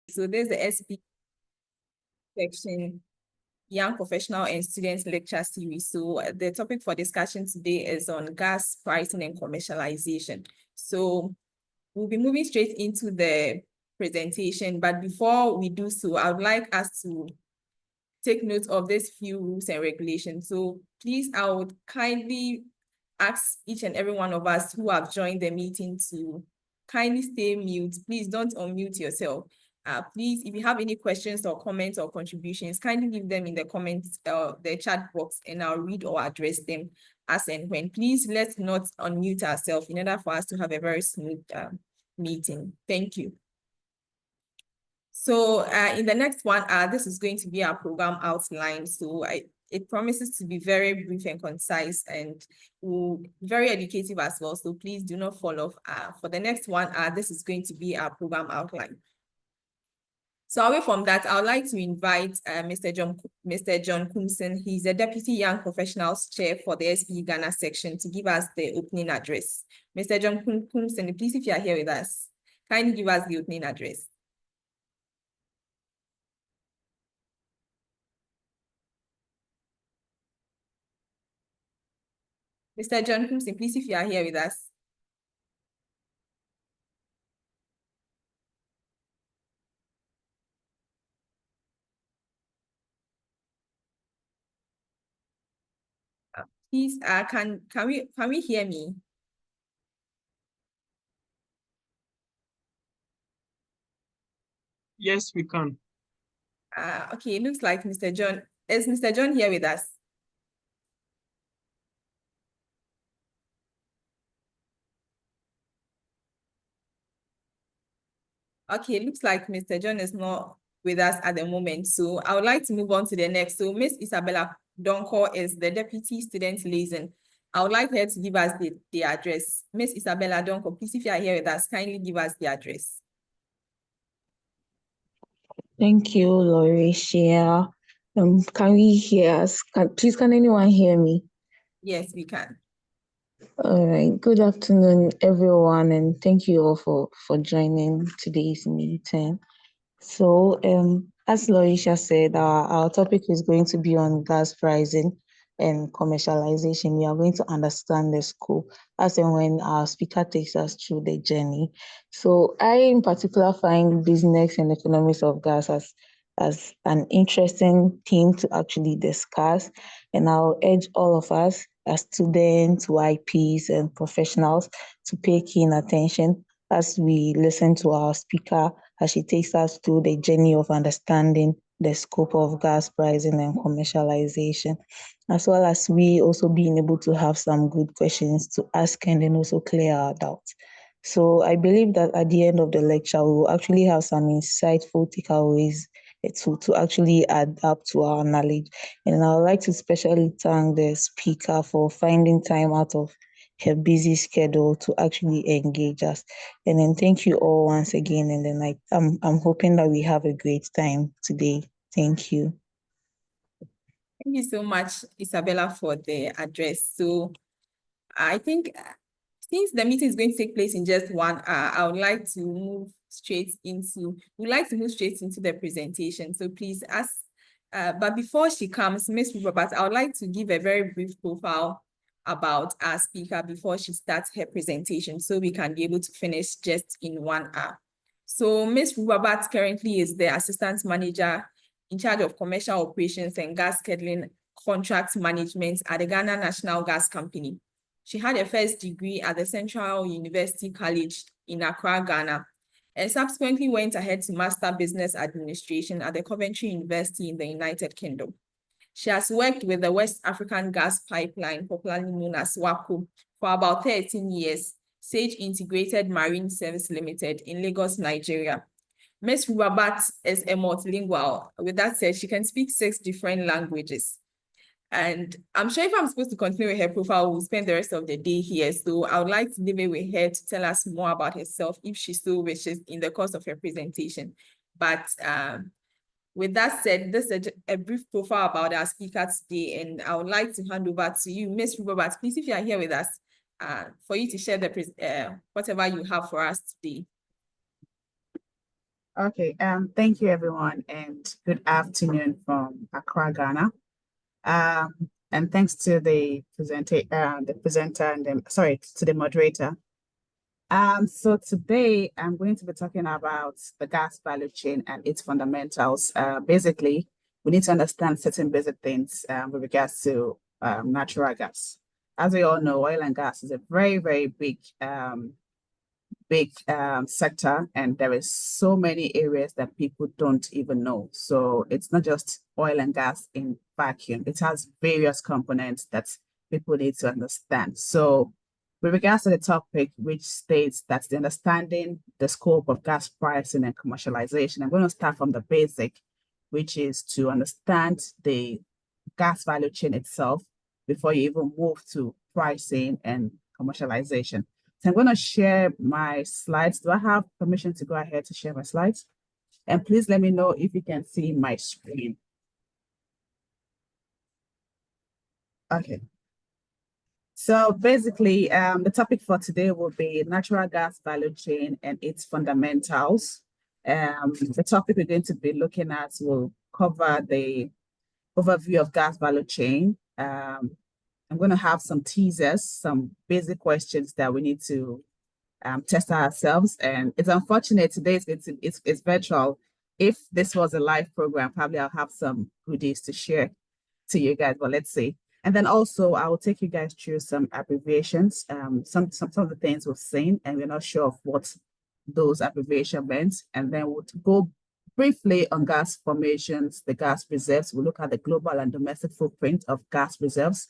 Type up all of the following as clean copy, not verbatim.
So there's the SPE section, Young Professional and Students Lecture Series. So the topic for discussion today is on gas pricing and commercialization. So we'll be moving straight into the presentation, but before we do so, I would like us to take note of these few rules and regulations. So please, I would kindly ask each and every one of us who have joined the meeting to kindly stay mute. Please don't unmute yourself. Please, if you have any questions or comments or contributions, kindly leave them in the comments, the chat box, and I'll read or address them as and when. Please, let's not unmute ourselves in order for us to have a very smooth meeting. Thank you. So in the next 1 hour, this is going to be our program outline. So it promises to be very brief and concise and very educative as well. So please do not fall off. For the next 1 hour, this is going to be our program outline. So away from that, I would like to invite Mr. John Kumson. He's the Deputy Young Professionals Chair for the SPE Ghana section to give us the opening address. Mr. John Kumson, please, if you are here with us, kindly give us the opening address. Mr. John Kumson, please, if you are here with us. Please, can we hear me? Yes, we can. Okay, it looks like Mr. John. Is Mr. John here with us? Okay, it looks like Mr. John is not with us at the moment. So I would like to move on to the next. So Miss Isabella Donko is the Deputy Student Liaison. I would like her to give us the address. Miss Isabella Donko, please, if you are here with us, kindly give us the address. Thank you, Lauricia. Can we hear us? Please, can anyone hear me? Yes, we can. All right. Good afternoon, everyone, and thank you all for joining today's meeting. So, as Lauricia said, our topic is going to be on gas pricing and commercialization. We are going to understand the scope as and when our speaker takes us through the journey. So, I in particular find business and economics of gas as an interesting theme to actually discuss, and I'll urge all of us as students, YPs, and professionals to pay keen attention as we listen to our speaker as she takes us through the journey of understanding the scope of gas pricing and commercialization, as well as we also being able to have some good questions to ask and then also clear our doubts. So I believe that at the end of the lecture, we will actually have some insightful takeaways to actually add up to our knowledge. And I would like to especially thank the speaker for finding time out of her busy schedule to actually engage us. And then thank you all once again. And then I'm hoping that we have a great time today. Thank you. Thank you so much, Isabella, for the address. So I think since the meeting is going to take place in just 1 hour, I would like to move straight into the presentation. So please ask, but before she comes, Ms. Robert, I would like to give a very brief profile about our speaker before she starts her presentation so we can be able to finish just in 1 hour. So Ms. Robert currently is the Assistant Manager in charge of commercial operations and gas scheduling contract management at the Ghana National Gas Company. She had a first degree at the Central University College in Accra, Ghana, and subsequently went ahead to Master Business Administration at the Coventry University in the United Kingdom. She has worked with the West African Gas Pipeline, popularly known as WAPCO, for about 13 years, Sage Integrated Marine Service Limited in Lagos, Nigeria. Ms. Rubabat is a multilingual. With that said, she can speak 6 different languages. And I'm sure if I'm supposed to continue with her profile, we'll spend the rest of the day here. So I would like to leave it with her to tell us more about herself if she still wishes in the course of her presentation. But with that said, this is a brief profile about our speaker today, and I would like to hand over to you, Ms. Robert. Please, if you are here with us, for you to share the whatever you have for us today. Okay, thank you everyone, and good afternoon from Accra, Ghana. And thanks to the presenter and to the moderator. So today I'm going to be talking about the gas value chain and its fundamentals. Basically, we need to understand certain basic things with regards to natural gas. As we all know, oil and gas is a very, very big sector, and there is so many areas that people don't even know. So it's not just oil and gas in vacuum. It has various components that people need to understand. So with regards to the topic, which states that the understanding the scope of gas pricing and commercialization, I'm going to start from the basic, which is to understand the gas value chain itself before you even move to pricing and commercialization. So I'm going to share my slides. Do I have permission to go ahead to share my slides? And please let me know if you can see my screen. Okay. So basically, the topic for today will be natural gas value chain and its fundamentals. The topic we're going to be looking at will cover the overview of gas value chain. I'm going to have some teasers, some basic questions that we need to test ourselves. And it's unfortunate today it's virtual. If this was a live program, probably I'll have some goodies to share to you guys, but let's see. And then also I will take you guys through some abbreviations, some of the things we've seen, and we're not sure of what those abbreviations meant. And then we'll go briefly on gas formations, the gas reserves. We'll look at the global and domestic footprint of gas reserves.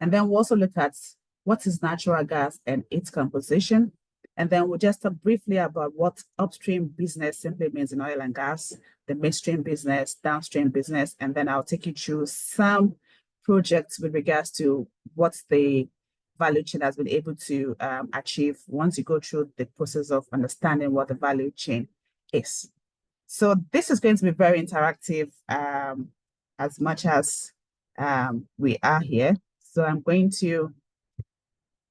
And then we'll also look at what is natural gas and its composition. And then we'll just talk briefly about what upstream business simply means in oil and gas, the midstream business, downstream business, and then I'll take you through some projects with regards to what the value chain has been able to achieve once you go through the process of understanding what the value chain is. So this is going to be very interactive as much as we are here. So I'm going to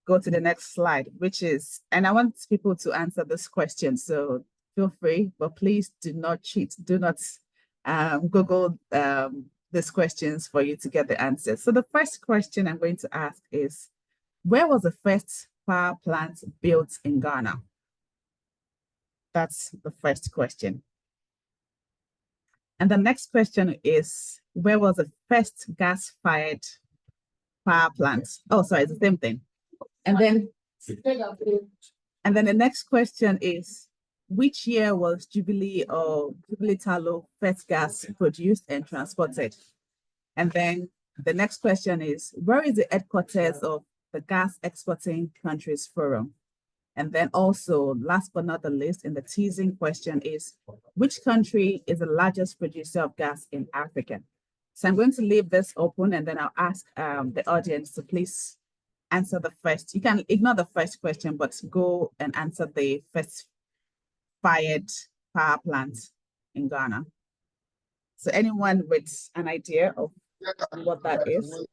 go to the next slide, which is, and I want people to answer this question. So feel free, but please do not cheat. Do not Google these questions for you to get the answers. So the first question I'm going to ask is, where was the first power plant built in Ghana? That's the first question. And the next question is, where was the first gas-fired power plant? Oh, sorry, it's the same thing. And then the next question is, which year was Jubilee or Jubilee Tallow first gas produced and transported? And then the next question is, where is the headquarters of the Gas Exporting Countries Forum? And then also, last but not the least, in the teasing question is, which country is the largest producer of gas in Africa? So I'm going to leave this open, and then I'll ask the audience to please answer the first. You can ignore the first question, but go and answer the first fired power plant in Ghana. So anyone with an idea of what that is?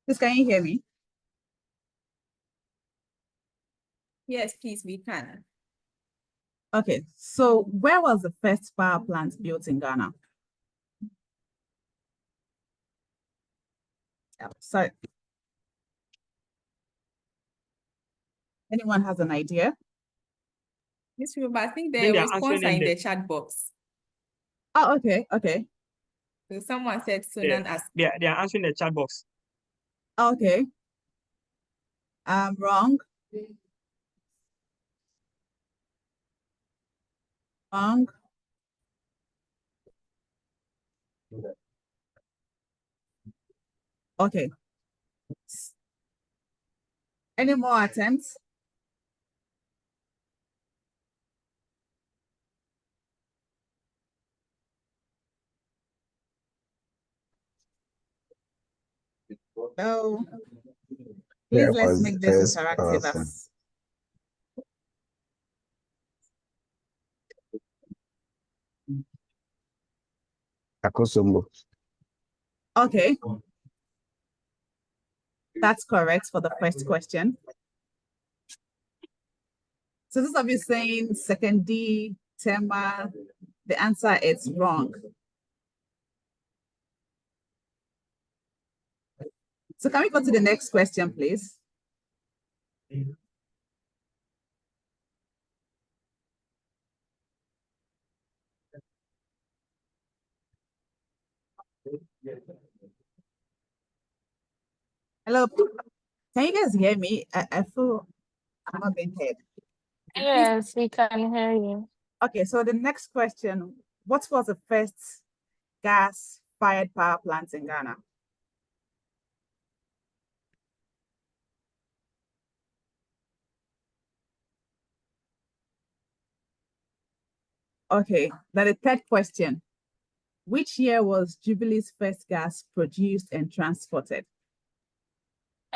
Please, can you hear me? Yes, please, we can. Okay, so where was the first power plant built in Ghana? Sorry. Anyone has an idea? Miss Ruba, I think the response are in the chat box. Oh, okay, okay. So someone said Sunan as they are answering the chat box. Okay. Wrong. Wrong. Okay. Any more attempts? No. Please, let's make this interactive as Akosombo. Okay. That's correct for the first question. So those of you saying second D, Tema, the answer is wrong. So can we go to the next question, please? Hello, can you guys hear me? I feel I'm not being heard. Yes, we can hear you. Okay, so the next question, what was the first gas-fired power plant in Ghana? Okay, then the third question, which year was Jubilee's first gas produced and transported?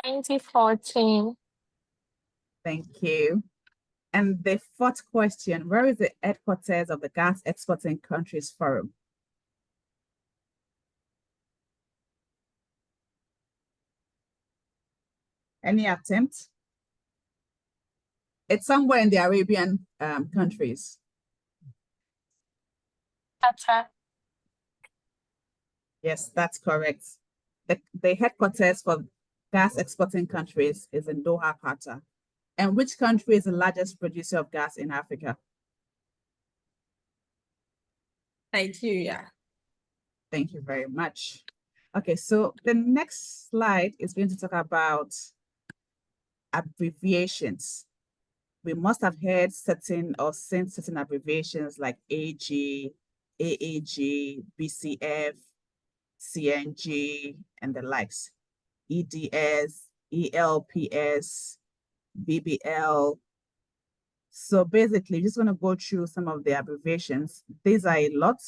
2014. Thank you. And the fourth question, where is the headquarters of the Gas Exporting Countries Forum? Any attempt? It's somewhere in the Arabian countries. Qatar. Yes, that's correct. The headquarters for gas exporting countries is in Doha, Qatar. And which country is the largest producer of gas in Africa? Nigeria. Thank you very much. Okay, so the next slide is going to talk about abbreviations. We must have heard certain or seen certain abbreviations like AG, AAG, BCF, CNG, and the likes. EDS, ELPS, BBL. So basically, just going to go through some of the abbreviations. These are a lot.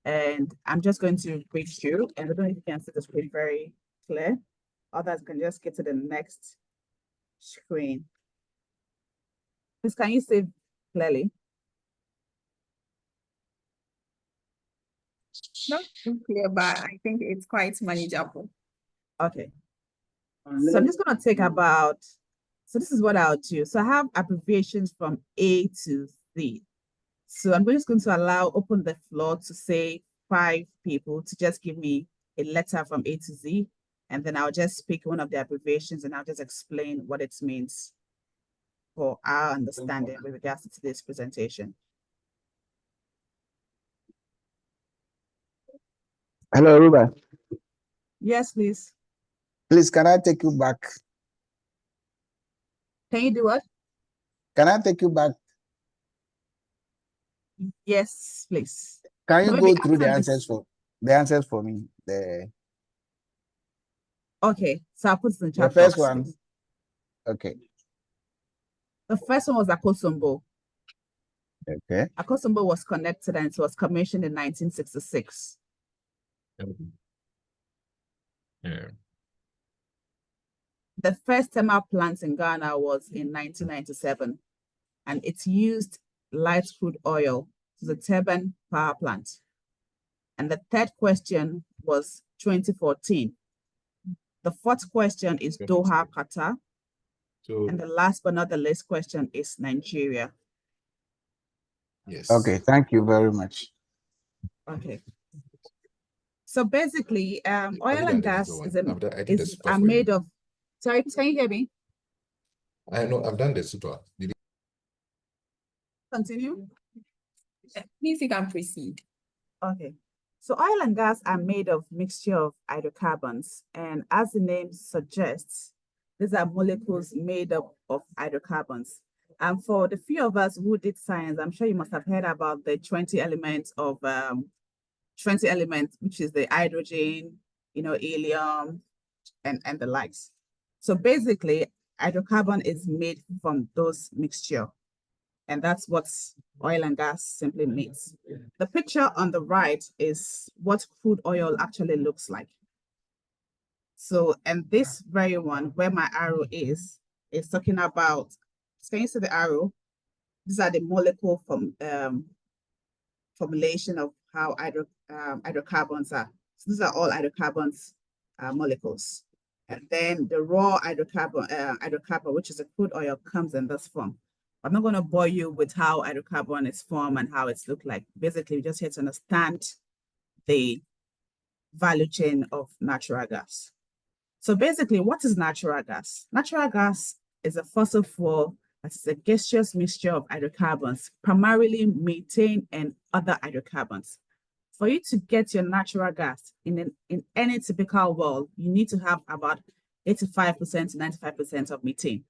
And I'm just going to read through, and I don't know if you can see the screen very clear. Others can just get to the next screen. Please, can you see clearly? Not too clear, but I think it's quite manageable. Okay. So I'm just going to take about, so this is what I'll do. So I have abbreviations from A to Z. So I'm just going to open the floor to say 5 people to just give me a letter from A to Z. And then I'll just pick one of the abbreviations and I'll just explain what it means for our understanding with regards to today's presentation. Hello, Ruben. Yes, please. Please, can I take you back? Can you do what? Can I take you back? Yes, please. Can So you maybe go through after the answers for me? Okay, so I'll put it in the The chat first box. one. Okay. The first one was Akosombo. Okay. Akosombo was connected and it was commissioned in 1966. Yeah. The first thermal plant in Ghana was in 1997, and it used light crude oil to the turbine power plant. And the third question was 2014. The fourth question is Doha, Qatar. So, And the last but not the least question is Nigeria. yes. Okay, thank you very much. Okay. So basically, Have you oil done and the gas super is, one? I did the super are for you. made of, sorry, can you hear me? I know I've done the super. Did you? Continue. Please, you can proceed. Okay. So oil and gas are made of mixture of hydrocarbons. And as the name suggests, these are molecules made up of hydrocarbons. And for the few of us who did science, I'm sure you must have heard about the 20 elements, which is the hydrogen, helium, and the likes. So basically, hydrocarbon is made from those mixture. And that's what oil and gas simply means. The picture on the right is what crude oil actually looks like. So, and this very one where my arrow is talking about, can you see the arrow? These are the molecule from formulation of how hydrocarbons are. So these are all hydrocarbons molecules. And then the raw hydrocarbon, which is a crude oil, comes in this form. I'm not going to bore you with how hydrocarbon is formed and how it's looked like. Basically, we just here to understand the value chain of natural gas. So basically, what is natural gas? Natural gas is a fossil fuel that is a gaseous mixture of hydrocarbons, primarily methane and other hydrocarbons. For you to get your natural gas in any typical world, you need to have about 85% to 95% of methane.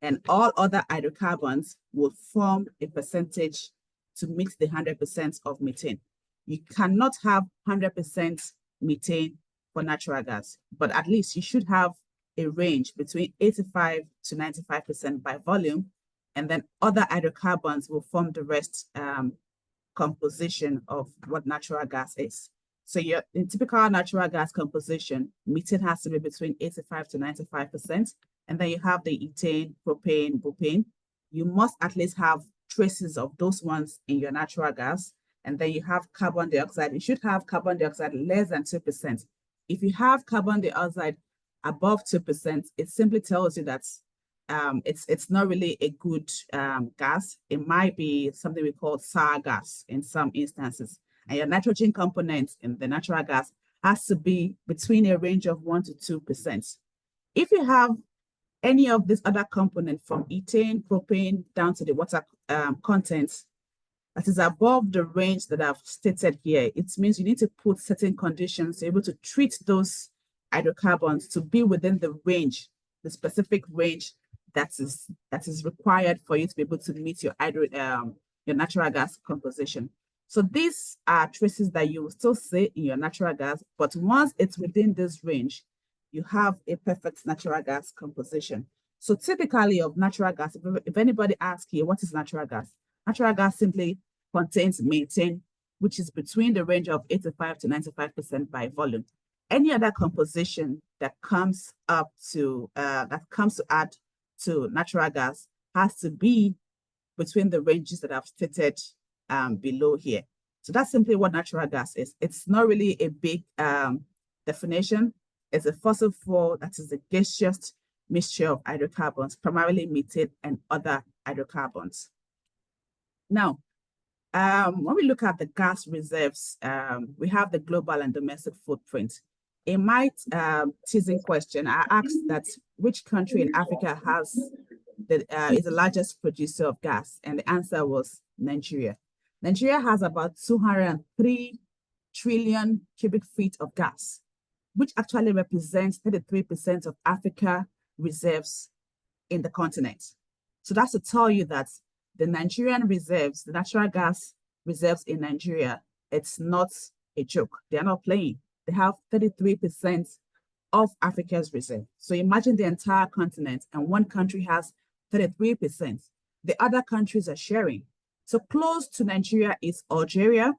And all other hydrocarbons will form a percentage to meet the 100% of methane. You cannot have 100% methane for natural gas, but at least you should have a range between 85 to 95% by volume, and then other hydrocarbons will form the rest composition of what natural gas is. So in typical natural gas composition, methane has to be between 85 to 95%, and then you have the ethane, propane, butane. You must at least have traces of those ones in your natural gas. And then you have carbon dioxide. You should have carbon dioxide less than 2%. If you have carbon dioxide above 2%, it simply tells you that it's not really a good gas. It might be something we call sour gas in some instances. And your nitrogen component in the natural gas has to be between a range of 1 to 2%. If you have any of these other components from ethane, propane, down to the water content that is above the range that I've stated here, it means you need to put certain conditions to be able to treat those hydrocarbons to be within the range, the specific range that is required for you to be able to meet your natural gas composition. So these are traces that you will still see in your natural gas, but once it's within this range, you have a perfect natural gas composition. So typically of natural gas, if anybody asks you, what is natural gas? Natural gas simply contains methane, which is between the range of 85 to 95% by volume. Any other composition that comes up to add to natural gas has to be between the ranges that I've stated below here. So that's simply what natural gas is. It's not really a big definition. It's a fossil fuel that is a gaseous mixture of hydrocarbons, primarily methane and other hydrocarbons. Now, when we look at the gas reserves, we have the global and domestic footprint. In my teasing question, I asked that which country in Africa is the largest producer of gas, and the answer was Nigeria. Nigeria has about 203 trillion cubic feet of gas, which actually represents 33% of Africa reserves in the continent. So that's to tell you that the Nigerian reserves, the natural gas reserves in Nigeria, it's not a joke. They're not playing. They have 33% of Africa's reserve. So imagine the entire continent, and one country has 33%. The other countries are sharing. So close to Nigeria is Algeria.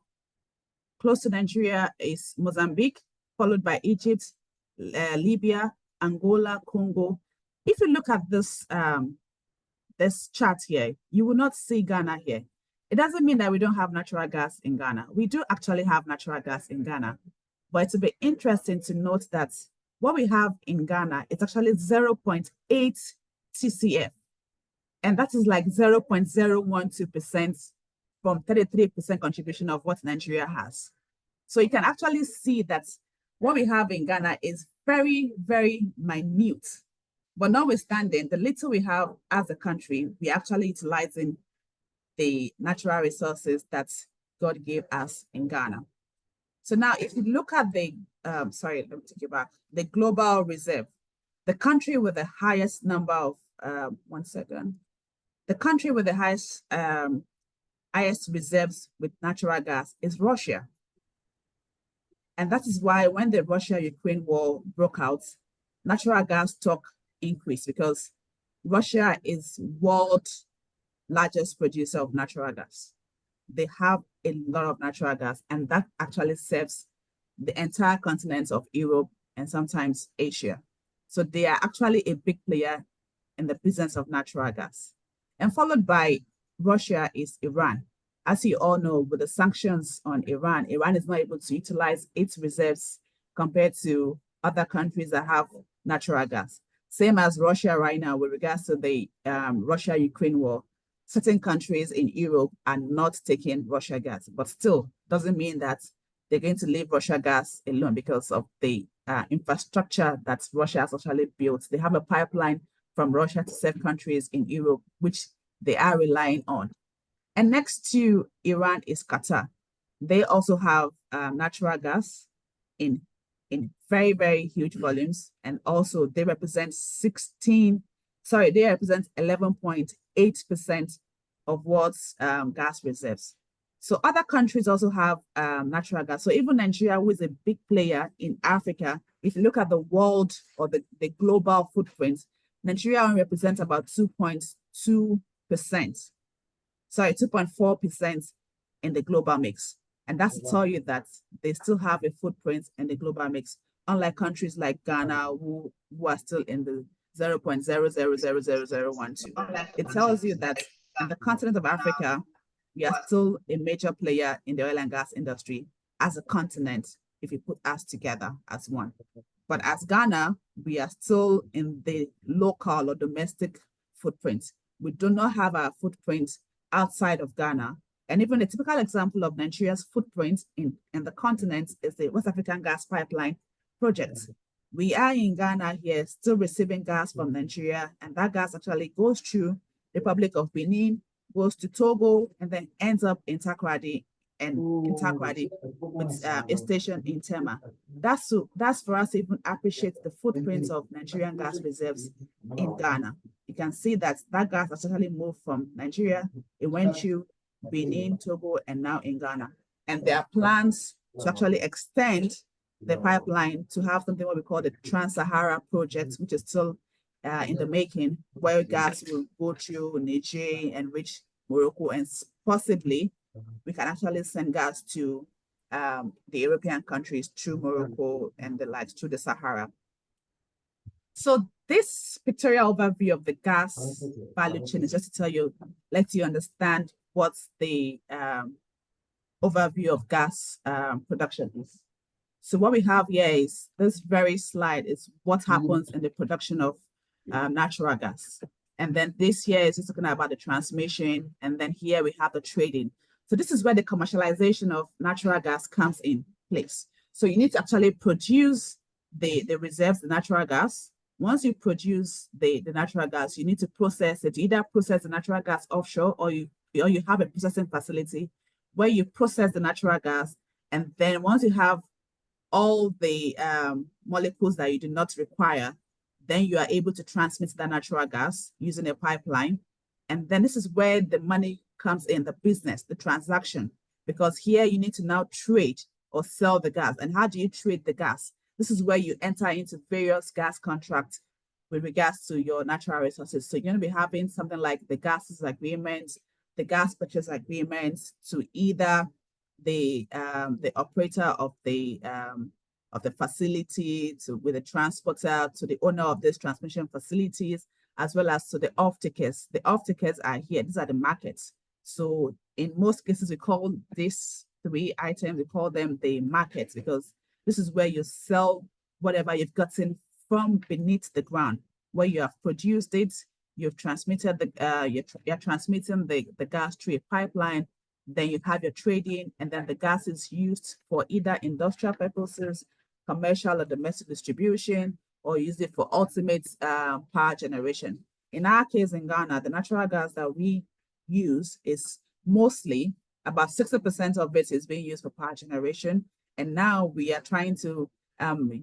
Close to Nigeria is Mozambique, followed by Egypt, Libya, Angola, Congo. If you look at this, this chart here, you will not see Ghana here. It doesn't mean that we don't have natural gas in Ghana. We do actually have natural gas in Ghana, but it will be interesting to note that what we have in Ghana is actually 0.8 TCF. And that is like 0.012% from 33% contribution of what Nigeria has. So you can actually see that what we have in Ghana is very, very minute. But notwithstanding, the little we have as a country, we actually utilizing the natural resources that God gave us in Ghana. So now if you look at the, sorry, let me take you back, the global reserve, the country with the highest number of, the country with the highest reserves with natural gas is Russia. And that is why when the Russia-Ukraine war broke out, natural gas stock increased because Russia is world's largest producer of natural gas. They have a lot of natural gas, and that actually serves the entire continent of Europe and sometimes Asia. So they are actually a big player in the business of natural gas. And followed by Russia is Iran. As you all know, with the sanctions on Iran, Iran is not able to utilize its reserves compared to other countries that have natural gas. Same as Russia right now with regards to the Russia-Ukraine war. Certain countries in Europe are not taking Russia gas, but still doesn't mean that they're going to leave Russia gas alone because of the infrastructure that Russia has actually built. They have a pipeline from Russia to 7 countries in Europe, which they are relying on. And next to Iran is Qatar. They also have natural gas in very, very huge volumes. And also they represent 11.8% of world's gas reserves. So other countries also have natural gas. So even Nigeria, who is a big player in Africa, if you look at the world or the global footprint, Nigeria only represents about 2.2%. Sorry, 2.4% in the global mix. And that's to tell you that they still have a footprint in the global mix, unlike countries like Ghana, who are still in the 0.00000012. It tells you that in the continent of Africa, we are still a major player in the oil and gas industry as a continent, if you put us together as one. But as Ghana, we are still in the local or domestic footprint. We do not have a footprint outside of Ghana. And even a typical example of Nigeria's footprint in the continent is the West African Gas Pipeline project. We are in Ghana here still receiving gas from Nigeria, and that gas actually goes through the Republic of Benin, goes to Togo, and then ends up in Takoradi, with a station in Tema. That's for us to even appreciate the footprint of Nigerian gas reserves in Ghana. You can see that gas actually moved from Nigeria, it went to Benin, Togo, and now in Ghana. And there are plans to actually extend the pipeline to have something what we call the Trans-Sahara project, which is still in the making, where gas will go through Niger and reach Morocco, and possibly we can actually send gas to the European countries through Morocco and the likes, through the Sahara. So this pictorial overview of the gas value chain is just to let you understand what's the overview of gas production is. So what we have here is this very slide is what happens in the production of natural gas. And then this here is just talking about the transmission. And then here we have the trading. So this is where the commercialization of natural gas comes in place. So you need to actually produce the reserves, the natural gas. Once you produce the natural gas, you need to process it. You either process the natural gas offshore, or you have a processing facility where you process the natural gas. And then once you have all the molecules that you do not require, then you are able to transmit that natural gas using a pipeline. And then this is where the money comes in, the business, the transaction, because here you need to now trade or sell the gas. And how do you trade the gas? This is where you enter into various gas contracts with regards to your natural resources. So you're going to be having something like the gases agreement, the gas purchase agreements to either the operator of the facility, with the transporter, to the owner of these transmission facilities, as well as to the off-takers. The off-takers are here. These are the markets. So in most cases, we call these 3 items, we call them the markets, because this is where you sell whatever you've gotten from beneath the ground, where you have produced it, you've transmitted you're transmitting the gas through a pipeline, then you have your trading, and then the gas is used for either industrial purposes, commercial or domestic distribution, or use it for ultimate power generation. In our case in Ghana, the natural gas that we use is mostly about 60% of it is being used for power generation. And now we are trying to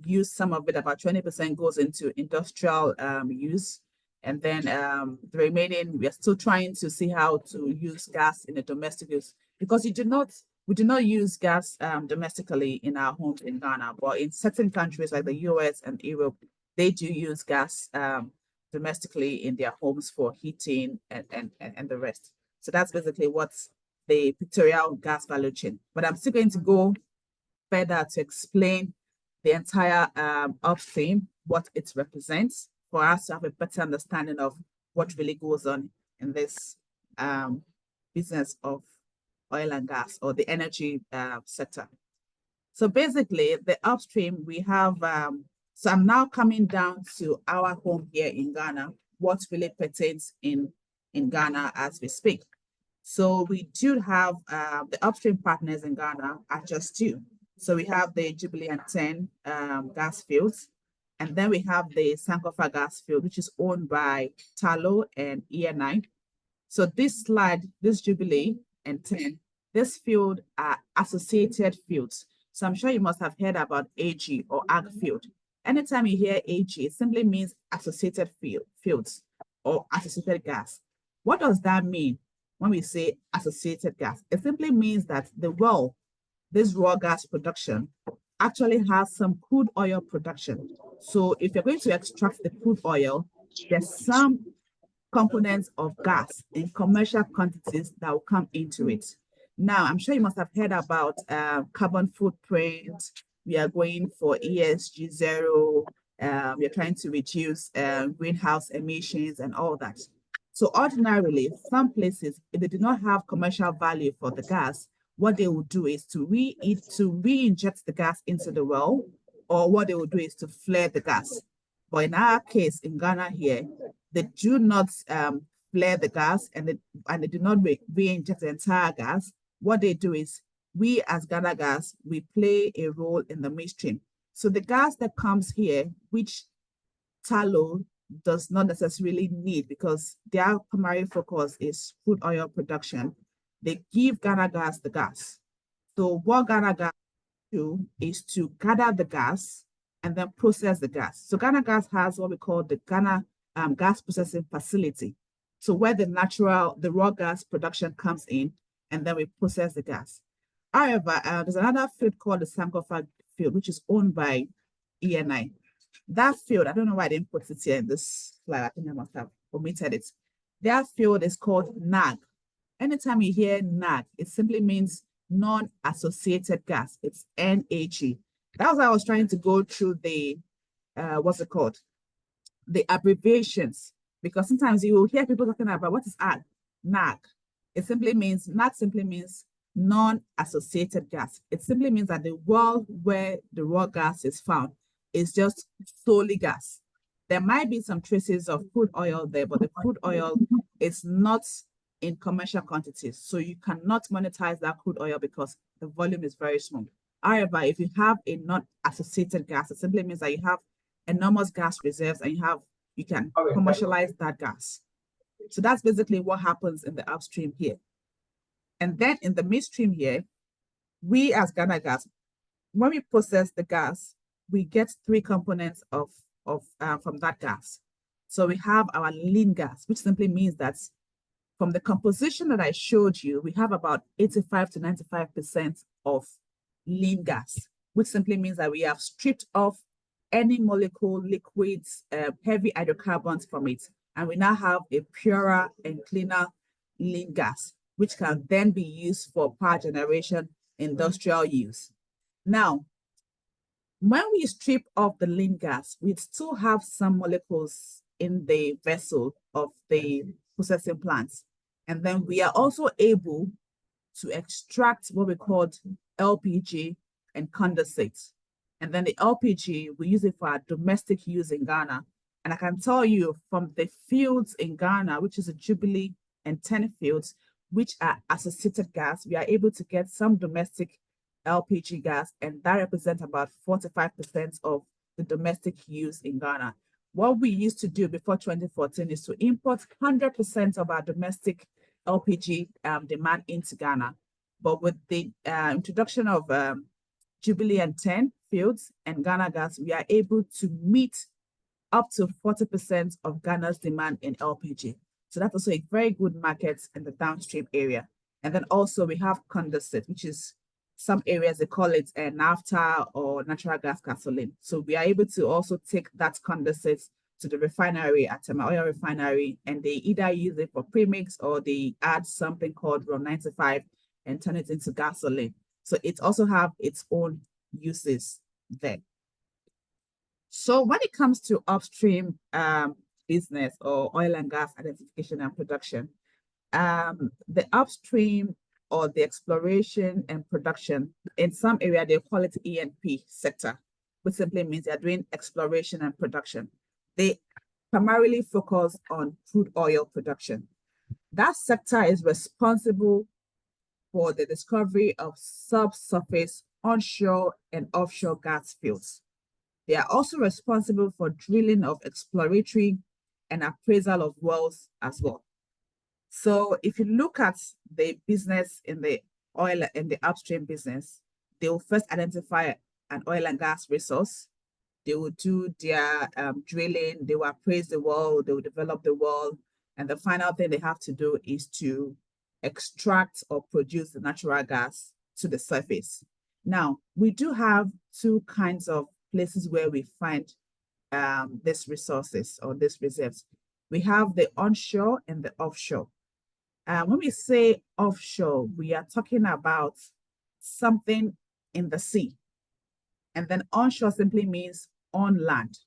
use some of it, about 20% goes into industrial use. And then the remaining, we are still trying to see how to use gas in a domestic use, because we do not use gas domestically in our homes in Ghana, but in certain countries like the US and Europe, they do use gas domestically in their homes for heating and the rest. So that's basically what's the pictorial gas value chain. But I'm still going to go further to explain the entire upstream, what it represents, for us to have a better understanding of what really goes on in this business of oil and gas, or the energy sector. So basically, the upstream, we have, so I'm now coming down to our home here in Ghana, what really pertains in Ghana as we speak. So we do have the upstream partners in Ghana are just two. So we have the Jubilee and 10 gas fields, and then we have the Sankofa gas field, which is owned by Talo and ENI. So this slide, this Jubilee and 10, this field are associated fields. So I'm sure you must have heard about AG or AG field. Anytime you hear AG, it simply means associated fields or associated gas. What does that mean when we say associated gas? It simply means that the well, this raw gas production, actually has some crude oil production. So if you're going to extract the crude oil, there's some components of gas in commercial quantities that will come into it. Now, I'm sure you must have heard about carbon footprint. We are going for ESG zero. We're trying to reduce greenhouse emissions and all that. So ordinarily, some places, if they do not have commercial value for the gas, what they will do is to re-inject the gas into the well, or what they will do is to flare the gas. But in our case, in Ghana here, they do not flare the gas and they do not re-inject the entire gas. What they do is, we as Ghana Gas, we play a role in the midstream. So the gas that comes here, which Talo does not necessarily need because their primary focus is crude oil production, they give Ghana Gas the gas. So what Ghana Gas do is to gather the gas and then process the gas. So Ghana Gas has what we call the Ghana gas processing facility. So where the raw gas production comes in, and then we process the gas. However, there's another field called the Sankofa field, which is owned by ENI. That field, I don't know why I didn't put it here in this slide. I think I must have omitted it. That field is called NAG. Anytime you hear NAG, it simply means non-associated gas. It's NAG. That was why I was trying to go through the, what's it called? The abbreviations, because sometimes you will hear people talking about what is NAG. It simply means, NAG simply means non-associated gas. It simply means that the well where the raw gas is found is just solely gas. There might be some traces of crude oil there, but the crude oil is not in commercial quantities. So you cannot monetize that crude oil because the volume is very small. However, if you have a non-associated gas, it simply means that you have enormous gas reserves and you can commercialize that gas. So that's basically what happens in the upstream here. And then in the midstream here, we as Ghana Gas, when we process the gas, we get three components from that gas. So we have our lean gas, which simply means that from the composition that I showed you, we have about 85 to 95% of lean gas, which simply means that we have stripped off any molecule, liquids, heavy hydrocarbons from it. And we now have a purer and cleaner lean gas, which can then be used for power generation, industrial use. Now, when we strip off the lean gas, we still have some molecules in the vessel of the processing plants. And then we are also able to extract what we call LPG and condensate. And then the LPG, we use it for our domestic use in Ghana. And I can tell you from the fields in Ghana, which is a Jubilee and 10 fields, which are associated gas, we are able to get some domestic LPG gas, and that represents about 45% of the domestic use in Ghana. What we used to do before 2014 is to import 100% of our domestic LPG demand into Ghana. But with the introduction of Jubilee and 10 fields and Ghana Gas, we are able to meet up to 40% of Ghana's demand in LPG. So that's also a very good market in the downstream area. And then also we have condensate, which is some areas they call it naphtha or natural gas gasoline. So we are able to also take that condensate to the refinery at Tema Oil Refinery, and they either use it for premix or they add something called Rom 95 and turn it into gasoline. So it also have its own uses there. So when it comes to upstream business or oil and gas identification and production, the upstream or the exploration and production. In some area, they call it E&P sector, which simply means they're doing exploration and production. They primarily focus on crude oil production. That sector is responsible for the discovery of subsurface onshore and offshore gas fields. They are also responsible for drilling of exploratory and appraisal of wells as well. So if you look at the business in the oil and the upstream business, they will first identify an oil and gas resource. They will do their drilling, they will appraise the well, they will develop the well, and the final thing they have to do is to extract or produce the natural gas to the surface. Now, we do have two kinds of places where we find these resources or these reserves. We have the onshore and the offshore. When we say offshore, we are talking about something in the sea. And then onshore simply means on land.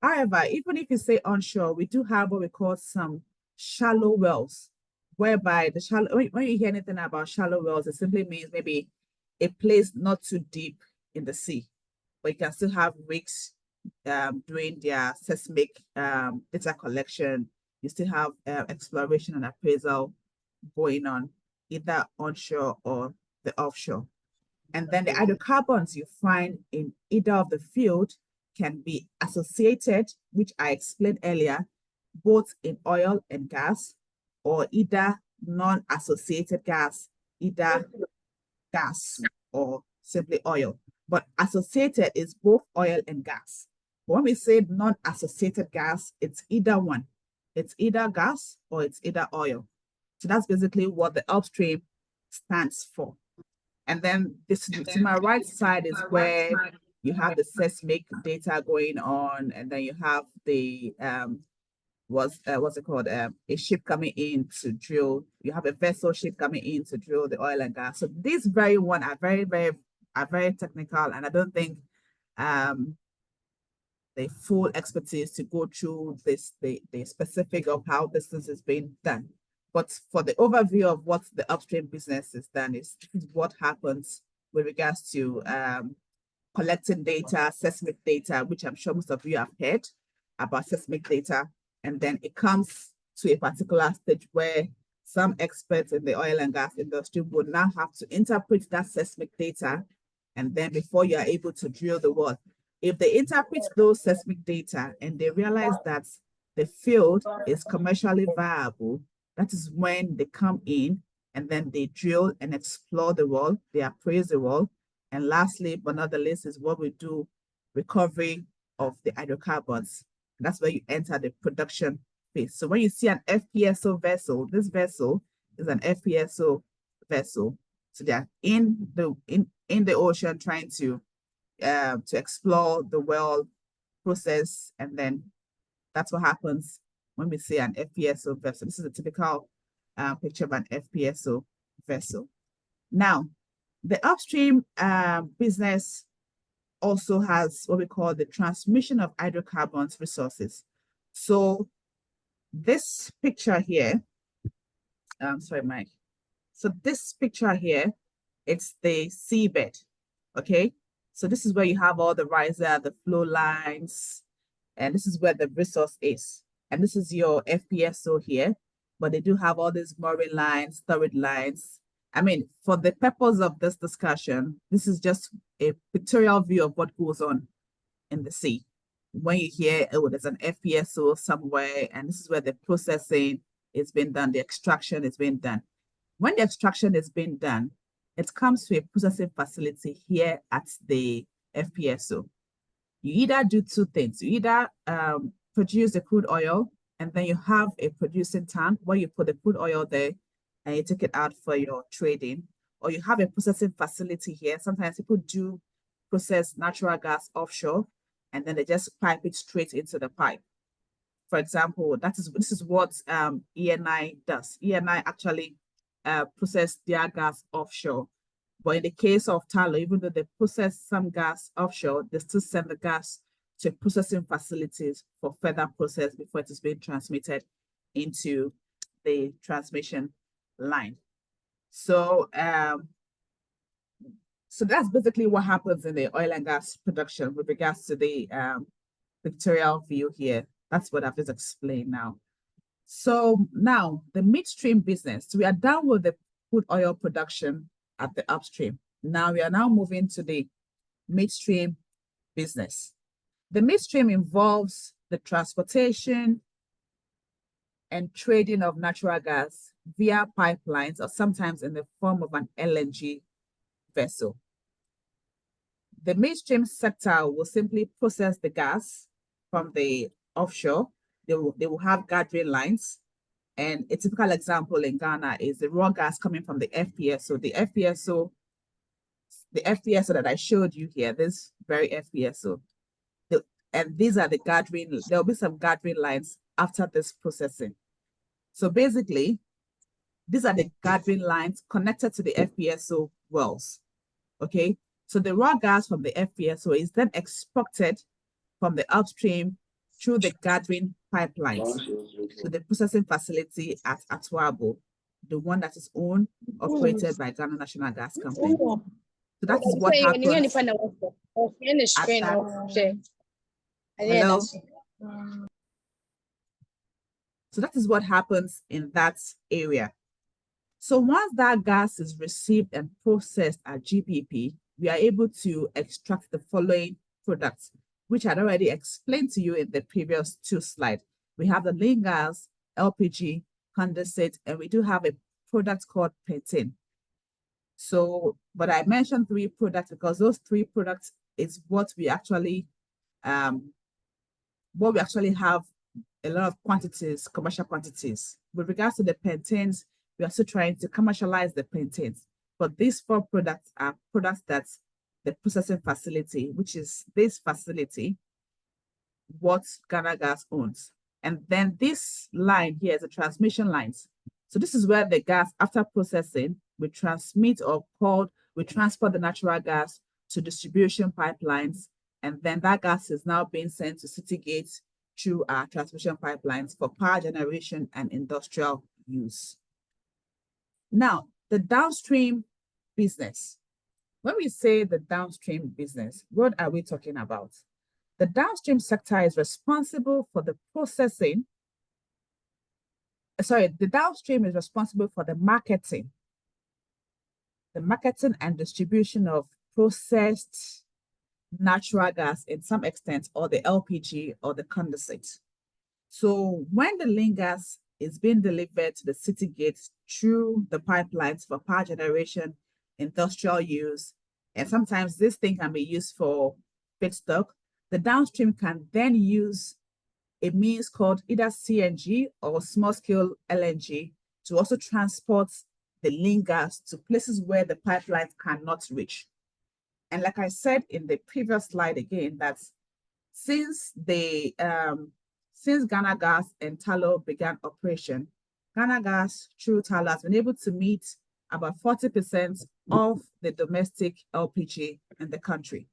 However, even if you say onshore, we do have what we call some shallow wells, whereby the shallow, when you hear anything about shallow wells, it simply means maybe a place not too deep in the sea, but you can still have rigs doing their seismic data collection. You still have exploration and appraisal going on, either onshore or the offshore. And then the hydrocarbons you find in either of the field can be associated, which I explained earlier, both in oil and gas, or either non-associated gas, either gas or simply oil. But associated is both oil and gas. When we say non-associated gas, it's either one. It's either gas or it's either oil. So that's basically what the upstream stands for. And then this to my right side is where you have the seismic data going on, and then you have the what's it called? A ship coming in to drill. You have a vessel ship coming in to drill the oil and gas. So these very one are very technical, and I don't think the full expertise to go through this the specific of how this is being done. But for the overview of what the upstream business is done, this is what happens with regards to collecting data, seismic data, which I'm sure most of you have heard about seismic data. And then it comes to a particular stage where some experts in the oil and gas industry would now have to interpret that seismic data. And then before you are able to drill the well, if they interpret those seismic data and they realize that the field is commercially viable, that is when they come in and then they drill and explore the well, they appraise the well. And lastly, but not the least, is what we do, recovery of the hydrocarbons. That's where you enter the production phase. So when you see an FPSO vessel, this vessel is an FPSO vessel. So they're in the ocean trying to explore the well process, and then that's what happens when we see an FPSO vessel. This is a typical picture of an FPSO vessel. Now, the upstream business also has what we call the transmission of hydrocarbons resources. So this picture here, sorry, Mike. So this picture here, it's the seabed, okay? So this is where you have all the riser, the flow lines, and this is where the resource is. And this is your FPSO here, but they do have all these mooring lines, storage lines. I mean, for the purpose of this discussion, this is just a pictorial view of what goes on in the sea. When you hear, oh, there's an FPSO somewhere, and this is where the processing is being done, the extraction is being done. When the extraction is being done, it comes to a processing facility here at the FPSO. You either do two things. You either produce the crude oil, and then you have a producing tank where you put the crude oil there and you take it out for your trading, or you have a processing facility here. Sometimes people do process natural gas offshore, and then they just pipe it straight into the pipe. For example, this is what ENI does. ENI actually process their gas offshore. But in the case of Talo, even though they process some gas offshore, they still send the gas to processing facilities for further process before it is being transmitted into the transmission line. So, so that's basically what happens in the oil and gas production with regards to the pictorial view here. That's what I've just explained now. So now the midstream business, we are done with the crude oil production at the upstream. Now we are now moving to the midstream business. The midstream involves the transportation and trading of natural gas via pipelines or sometimes in the form of an LNG vessel. The midstream sector will simply process the gas from the offshore. They will have gathering lines. And a typical example in Ghana is the raw gas coming from the FPSO. The FPSO that I showed you here, this very FPSO. And these are the gathering, there'll be some gathering lines after this processing. So basically, these are the gathering lines connected to the FPSO wells, okay? So the raw gas from the FPSO is then exported from the upstream through the gathering pipelines to the processing facility at Atuabo, the one that is owned, operated by Ghana National Gas Company. So that is what happens at that. Hello? So that is what happens in that area. So once that gas is received and processed at GPP, we are able to extract the following products, which I'd already explained to you in the previous two slides. We have the lean gas, LPG, condensate, and we do have a product called pentane. So, but I mentioned 3 products because those 3 products is what we actually have a lot of quantities, commercial quantities. With regards to the pentanes, we are still trying to commercialize the pentanes. But these 4 products are products that the processing facility, which is this facility, what Ghana Gas owns. And then this line here is the transmission lines. So this is where the gas, after processing, we transmit we transport the natural gas to distribution pipelines. And then that gas is now being sent to city gates through our transmission pipelines for power generation and industrial use. Now, the downstream business. When we say the downstream business, what are we talking about? The downstream sector is responsible for the processing. The downstream is responsible for the marketing and distribution of processed natural gas in some extent, or the LPG or the condensate. So when the lean gas is being delivered to the city gates through the pipelines for power generation, industrial use, and sometimes this thing can be used for feedstock, the downstream can then use a means called either CNG or small-scale LNG to also transport the lean gas to places where the pipelines cannot reach. And like I said in the previous slide again, that since Ghana Gas and Tallow began operation, Ghana Gas through Tallow has been able to meet about 40% of the domestic LPG in the country.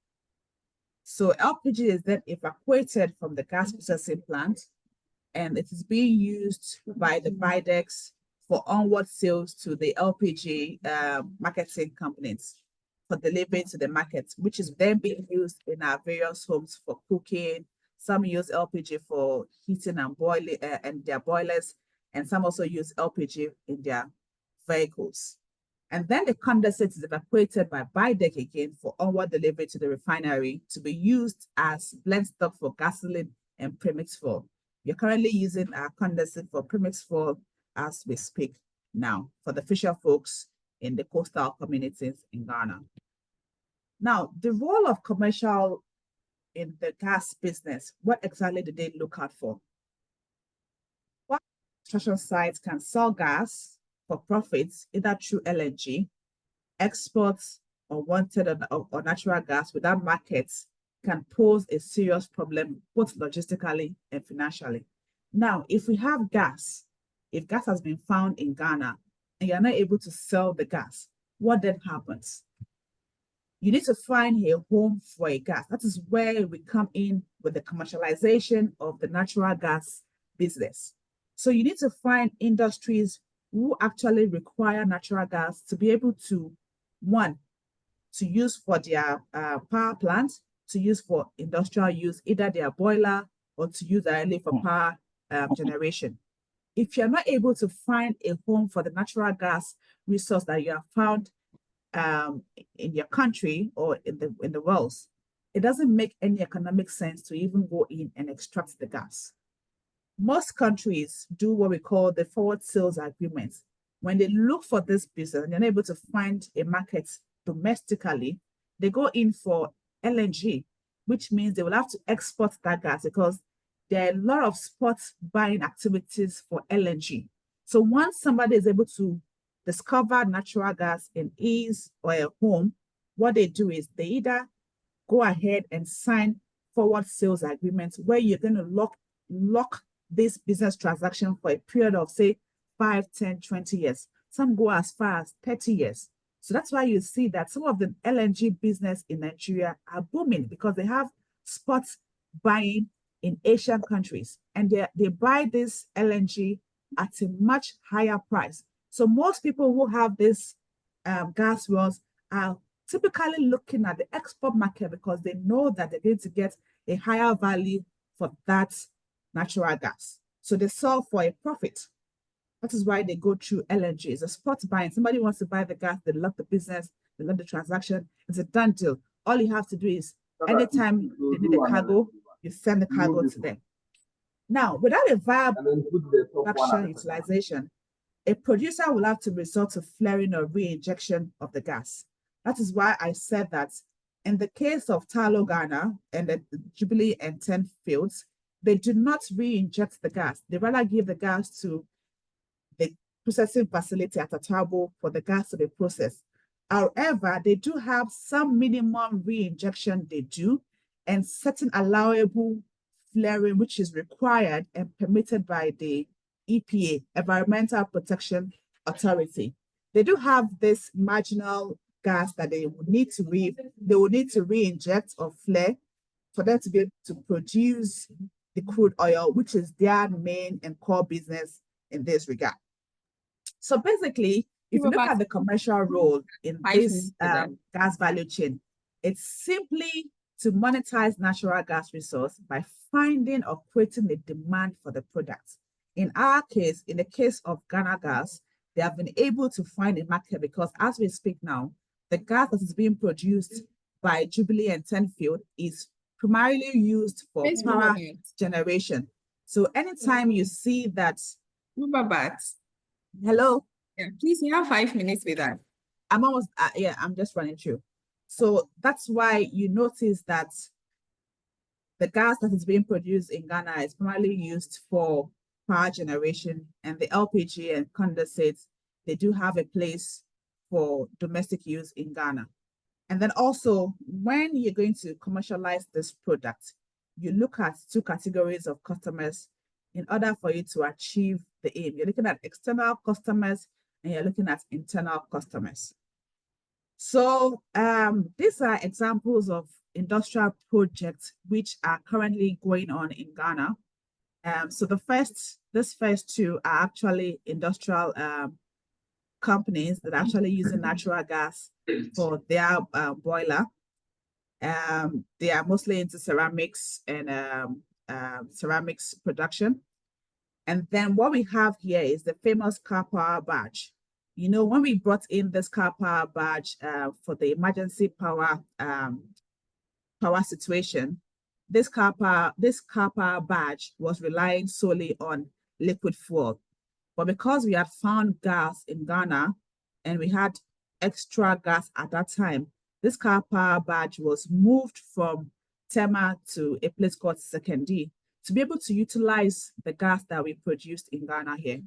So LPG is then evacuated from the gas processing plant, and it is being used by the BIDEX for onward sales to the LPG marketing companies for delivery to the market, which is then being used in our various homes for cooking. Some use LPG for heating and boiling and their boilers, and some also use LPG in their vehicles. And then the condensate is evacuated by BIDEC again for onward delivery to the refinery to be used as blend stock for gasoline and premix fuel. We're currently using our condensate for premix fuel as we speak now for the fisher folks in the coastal communities in Ghana. Now, the role of commercial in the gas business, what exactly do they look out for? What construction sites can sell gas for profits, either through LNG, exports, or wanted or natural gas without markets can pose a serious problem, both logistically and financially. Now, if we have gas, if gas has been found in Ghana and you're not able to sell the gas, what then happens? You need to find a home for a gas. That is where we come in with the commercialization of the natural gas business. So you need to find industries who actually require natural gas to be able to, one, to use for their power plants, to use for industrial use, either their boiler or to use directly for power generation. If you're not able to find a home for the natural gas resource that you have found in your country or in the world, it doesn't make any economic sense to even go in and extract the gas. Most countries do what we call the forward sales agreements. When they look for this business and they're able to find a market domestically, they go in for LNG, which means they will have to export that gas because there are a lot of spot buying activities for LNG. So once somebody is able to discover natural gas in his or a home, what they do is they either go ahead and sign forward sales agreements where you're going to lock this business transaction for a period of, say, 5, 10, 20 years. Some go as far as 30 years. So that's why you see that some of the LNG business in Nigeria are booming because they have spot buying in Asian countries, and they buy this LNG at a much higher price. So most people who have this gas wells are typically looking at the export market because they know that they're going to get a higher value for that natural gas. So they sell for a profit. That is why they go through LNG. It's a spot buying. Somebody wants to buy the gas, they love the business, they love the transaction. It's a done deal. All you have to do is anytime they need a cargo, you send the cargo to them. Now, without a viable production utilization, a producer will have to resort to flaring or re-injection of the gas. That is why I said that in the case of Talo Ghana and the Jubilee and 10 fields, they do not re-inject the gas. They rather give the gas to the processing facility at Atabo for the gas to be processed. However, they do have some minimum re-injection they do and certain allowable flaring which is required and permitted by the EPA, Environmental Protection Authority. They do have this marginal gas that they will need to re-inject or flare for them to be able to produce the crude oil, which is their main and core business in this regard. So basically, if you look at the commercial role in this gas value chain, it's simply to monetize natural gas resource by finding or creating a demand for the product. In our case, in the case of Ghana Gas, they have been able to find a market because as we speak now, the gas that is being produced by Jubilee and 10 field is primarily used for power generation. So anytime you see that, hello? Yeah, please, you have 5 minutes with that. I'm almost, I'm just running through. So that's why you notice that the gas that is being produced in Ghana is primarily used for power generation, and the LPG and condensates, they do have a place for domestic use in Ghana. And then also, when you're going to commercialize this product, you look at 2 categories of customers in order for you to achieve the aim. You're looking at external customers and you're looking at internal customers. So these are examples of industrial projects which are currently going on in Ghana. So this first 2 are actually industrial companies that are actually using natural gas for their boiler. They are mostly into ceramics and ceramics production. And then what we have here is the famous car power badge. You know, when we brought in this car power badge for the emergency power situation, this car power badge was relying solely on liquid fuel. But because we had found gas in Ghana and we had extra gas at that time, this car power badge was moved from Tema to a place called Sekendi to be able to utilize the gas that we produced in Ghana here.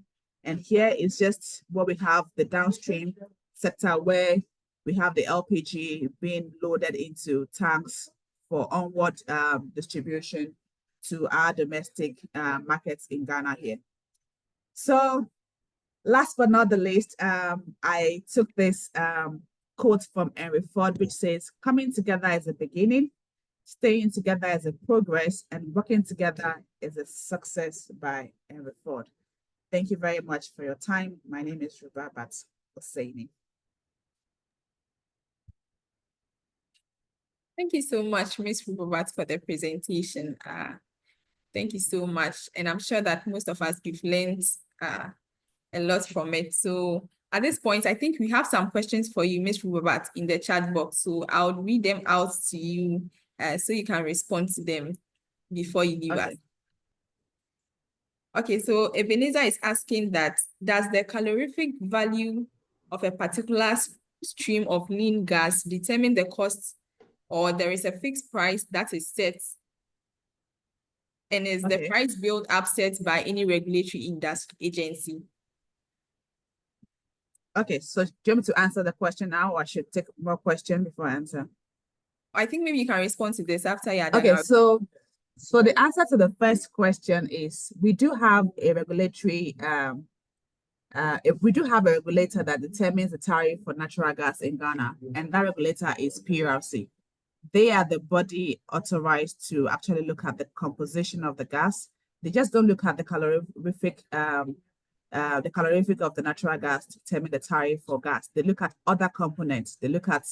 And here is just what we have, the downstream sector where we have the LPG being loaded into tanks for onward distribution to our domestic markets in Ghana here. So last but not the least, I took this quote from Henry Ford, which says, coming together is a beginning, staying together is a progress, and working together is a success, by Henry Ford. Thank you very much for your time. My name is Rubabat Hosseini. Thank you so much, Ms. Rubabat, for the presentation. Thank you so much. And I'm sure that most of us we've learned a lot from it. So at this point, I think we have some questions for you, Ms. Rubabat, in the chat box. So I'll read them out to you so you can respond to them before you leave us. Okay, so Ebenezer is asking that, does the calorific value of a particular stream of lean gas determine the cost, or there is a fixed price that is set? And is the price built up set by any regulatory industry agency? Okay, so do you want me to answer the question now, or I should take more questions before I answer? I think maybe you can respond to this after you're done. Okay, so the answer to the first question is we do have a regulatory, if we do have a regulator that determines the tariff for natural gas in Ghana, and that regulator is PRC. They are the body authorized to actually look at the composition of the gas. They just don't look at the calorific of the natural gas to determine the tariff for gas. They look at other components. They look at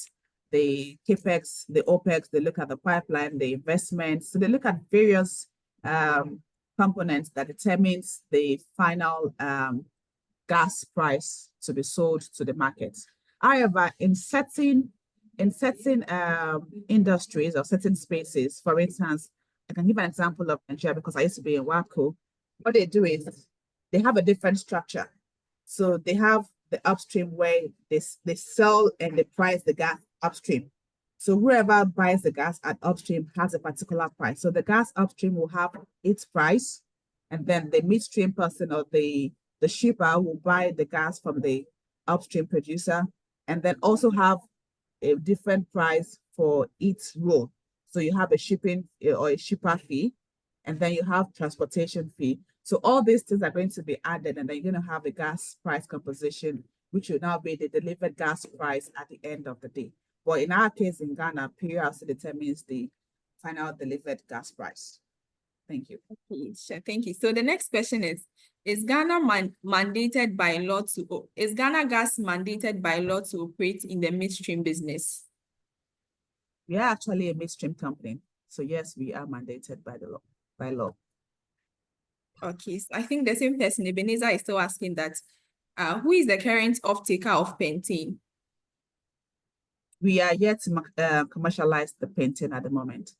the capex, the opex. They look at the pipeline, the investments. So they look at various components that determines the final gas price to be sold to the market. However, in certain industries or certain spaces, for instance, I can give an example of Nigeria because I used to be in WACO. What they do is they have a different structure. So they have the upstream where they sell and they price the gas upstream. So whoever buys the gas at upstream has a particular price. So the gas upstream will have its price, and then the midstream person or the shipper will buy the gas from the upstream producer, and then also have a different price for each role. So you have a shipping or a shipper fee, and then you have transportation fee. So all these things are going to be added, and then you're going to have a gas price composition, which will now be the delivered gas price at the end of the day. But in our case in Ghana, PRC determines the final delivered gas price. Thank you. Okay, sure, thank you. So the next question is Ghana mandated by law is Ghana Gas mandated by law to operate in the midstream business? We are actually a midstream company. So yes, we are mandated by law. Okay, so I think the same person, Ebenezer, is still asking that, who is the current off-taker of pentane? We are yet to commercialize the pentane at the moment.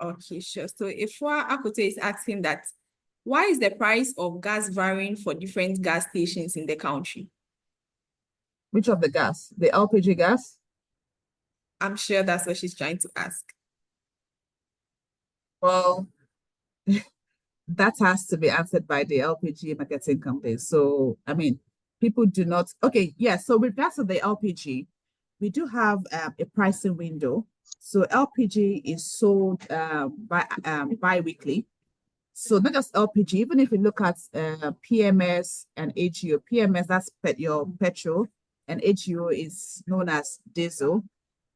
Okay, sure. So Ifwa Akote is asking that, why is the price of gas varying for different gas stations in the country? Which of the gas? The LPG gas? I'm sure that's what she's trying to ask. Well, that has to be answered by the LPG marketing company. So, I mean, people do not, okay, yeah. So with regards to the LPG, we do have a pricing window. So LPG is sold bi-weekly. So not just LPG, even if you look at PMS and HUO, PMS, that's your petrol, and HUO is known as diesel.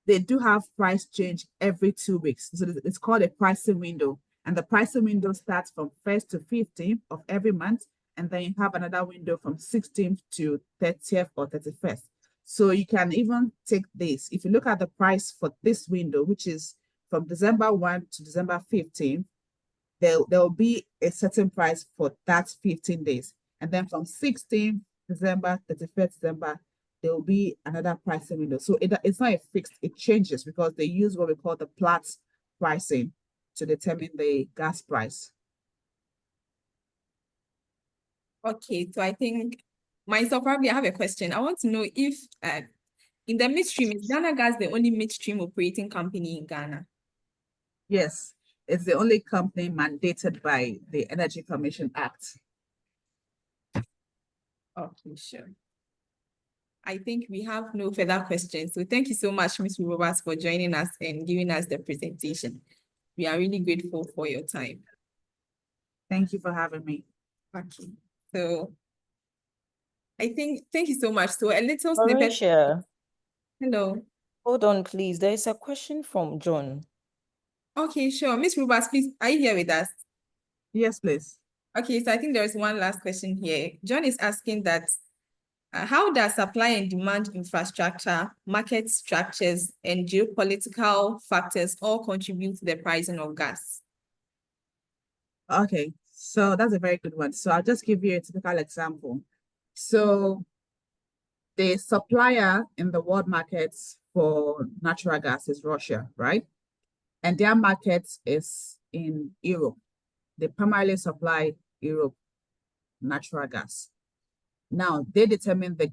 They do have price change every 2 weeks. So it's called a pricing window. And the pricing window starts from 1st to 15th of every month. And then you have another window from 16th to 30th or 31st. So you can even take this. If you look at the price for this window, which is from December 1 to December 15th, there will be a certain price for that 15 days. And then from 16th December, 31st December, there will be another pricing window. So it's not a fixed, it changes because they use what we call the Platts pricing to determine the gas price. Okay, so I think myself, probably I have a question. I want to know if in the midstream, is Ghana Gas the only midstream operating company in Ghana? Yes, it's the only company mandated by the Energy Commission Act. Okay, sure. I think we have no further questions. So thank you so much, Ms. Roberts, for joining us and giving us the presentation. We are really grateful for your time. Thank you for having me. Okay, so I think, thank you so much. So a little snippet. Marisha, Hello. hold on, please. There is a question from John. Okay, sure. Ms. Roberts, please, are you here with us? Yes, please. Okay, so I think there's one last question here. John is asking that how does supply and demand infrastructure, market structures, and geopolitical factors all contribute to the pricing of gas? Okay, so that's a very good one. So I'll just give you a typical example. So the supplier in the world markets for natural gas is Russia, right? And their market is in Europe. They primarily supply Europe natural gas. Now they determine the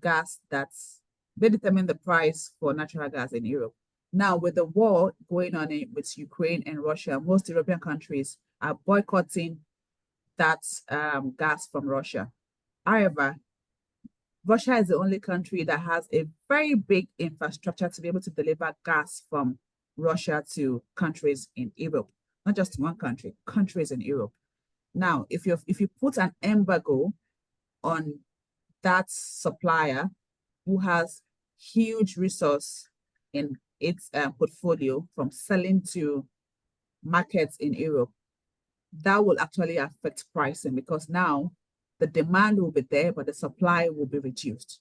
price for natural gas in Europe. Now, with the war going on with Ukraine and Russia, most European countries are boycotting that gas from Russia. However, Russia is the only country that has a very big infrastructure to be able to deliver gas from Russia to countries in Europe, not just one country, countries in Europe. Now, if you put an embargo on that supplier who has huge resource in its portfolio from selling to markets in Europe, that will actually affect pricing because now the demand will be there, but the supply will be reduced.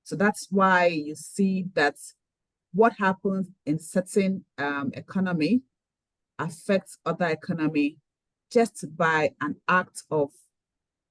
So that's why you see that what happens in certain economy affects other economy just by an act of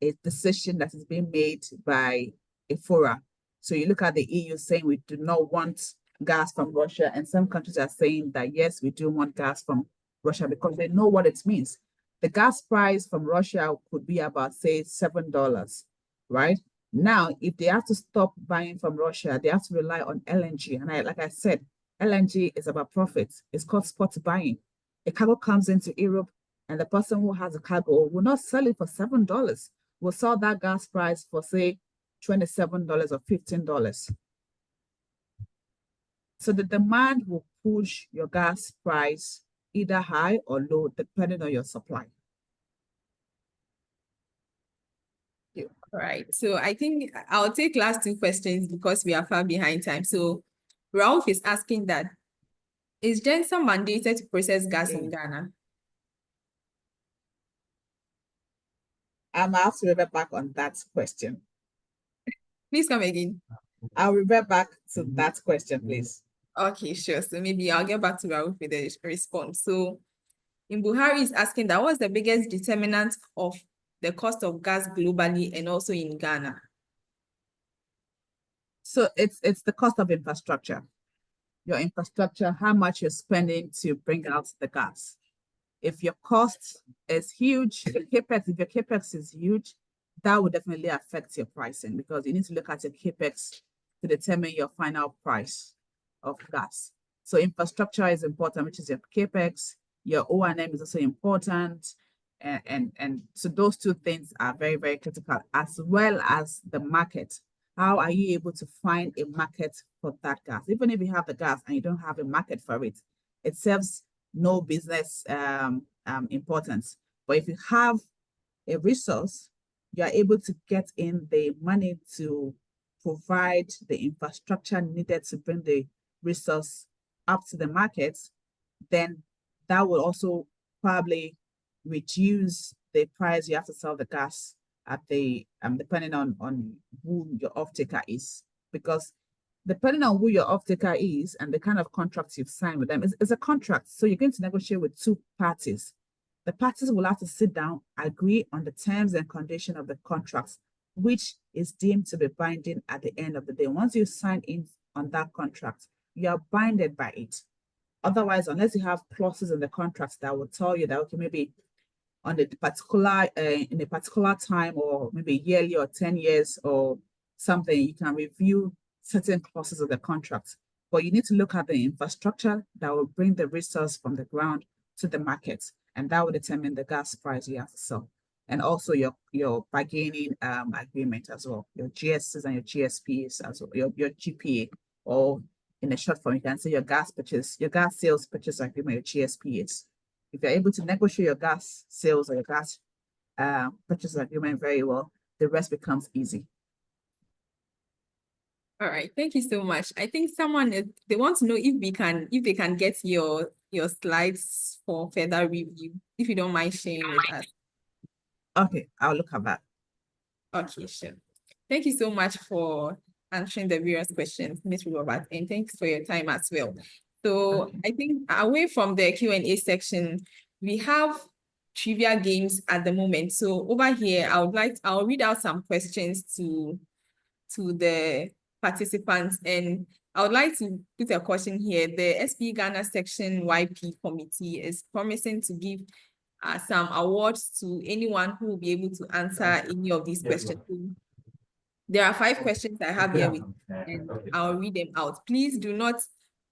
a decision that is being made by a fora. So you look at the EU saying we do not want gas from Russia, and some countries are saying that yes, we do want gas from Russia because they know what it means. The gas price from Russia could be about, say, $7, right? Now, if they have to stop buying from Russia, they have to rely on LNG. And like I said, LNG is about profits. It's called spot buying. A cargo comes into Europe, and the person who has a cargo will not sell it for $7. Will sell that gas price for, say, $27 or $15. So the demand will push your gas price either high or low, depending on your supply. All right, so I think I'll take last two questions because we are far behind time. So Ralph is asking that, is Gensa mandated to process gas in Ghana? I'm going to have to revert back on that question. Please come again. I'll revert back to that question, please. Okay, sure. So maybe I'll get back to Ralph with a response. So Buhari is asking that what's the biggest determinant of the cost of gas globally and also in Ghana? So it's the cost of infrastructure. Your infrastructure, how much you're spending to bring out the gas. If your cost is huge, if your capex is huge, that will definitely affect your pricing because you need to look at your capex to determine your final price of gas. So infrastructure is important, which is your capex. Your O&M is also important. And so those two things are very, very critical, as well as the market. How are you able to find a market for that gas? Even if you have the gas and you don't have a market for it, it serves no business importance. But if you have a resource, you are able to get in the money to provide the infrastructure needed to bring the resource up to the market, then that will also probably reduce the price you have to sell the gas at the depending on who your off-taker is. Because depending on who your off-taker is and the kind of contracts you've signed with them, it's a contract. So you're going to negotiate with two parties. The parties will have to sit down, agree on the terms and conditions of the contracts, which is deemed to be binding at the end of the day. Once you sign in on that contract, you are binded by it. Otherwise, unless you have clauses in the contracts that will tell you that, okay, maybe on the particular in a particular time or maybe yearly or 10 years or something, you can review certain clauses of the contract. But you need to look at the infrastructure that will bring the resource from the ground to the market, and that will determine the gas price you have to sell. And also your bargaining agreement as well, your GSs and your GSPs as well, your GPA, or in a short form, you can say your gas sales purchase agreement, your GSPs. If you're able to negotiate your gas sales or your gas purchase agreement very well, the rest becomes easy. All right, thank you so much. I think they want to know if they can get your slides for further review, if you don't mind sharing with us. Okay, I'll look at that. Okay, sure. Thank you so much for answering the various questions, Ms. Robert, and thanks for your time as well. So I think away from the Q&A section, we have trivia games at the moment. So over here, I'll read out some questions to the participants, and I would like to put a question here. The SPE Ghana Section YP Committee is promising to give some awards to anyone who will be able to answer any of these questions. There are 5 questions I have here with me, and I'll read them out. Please do not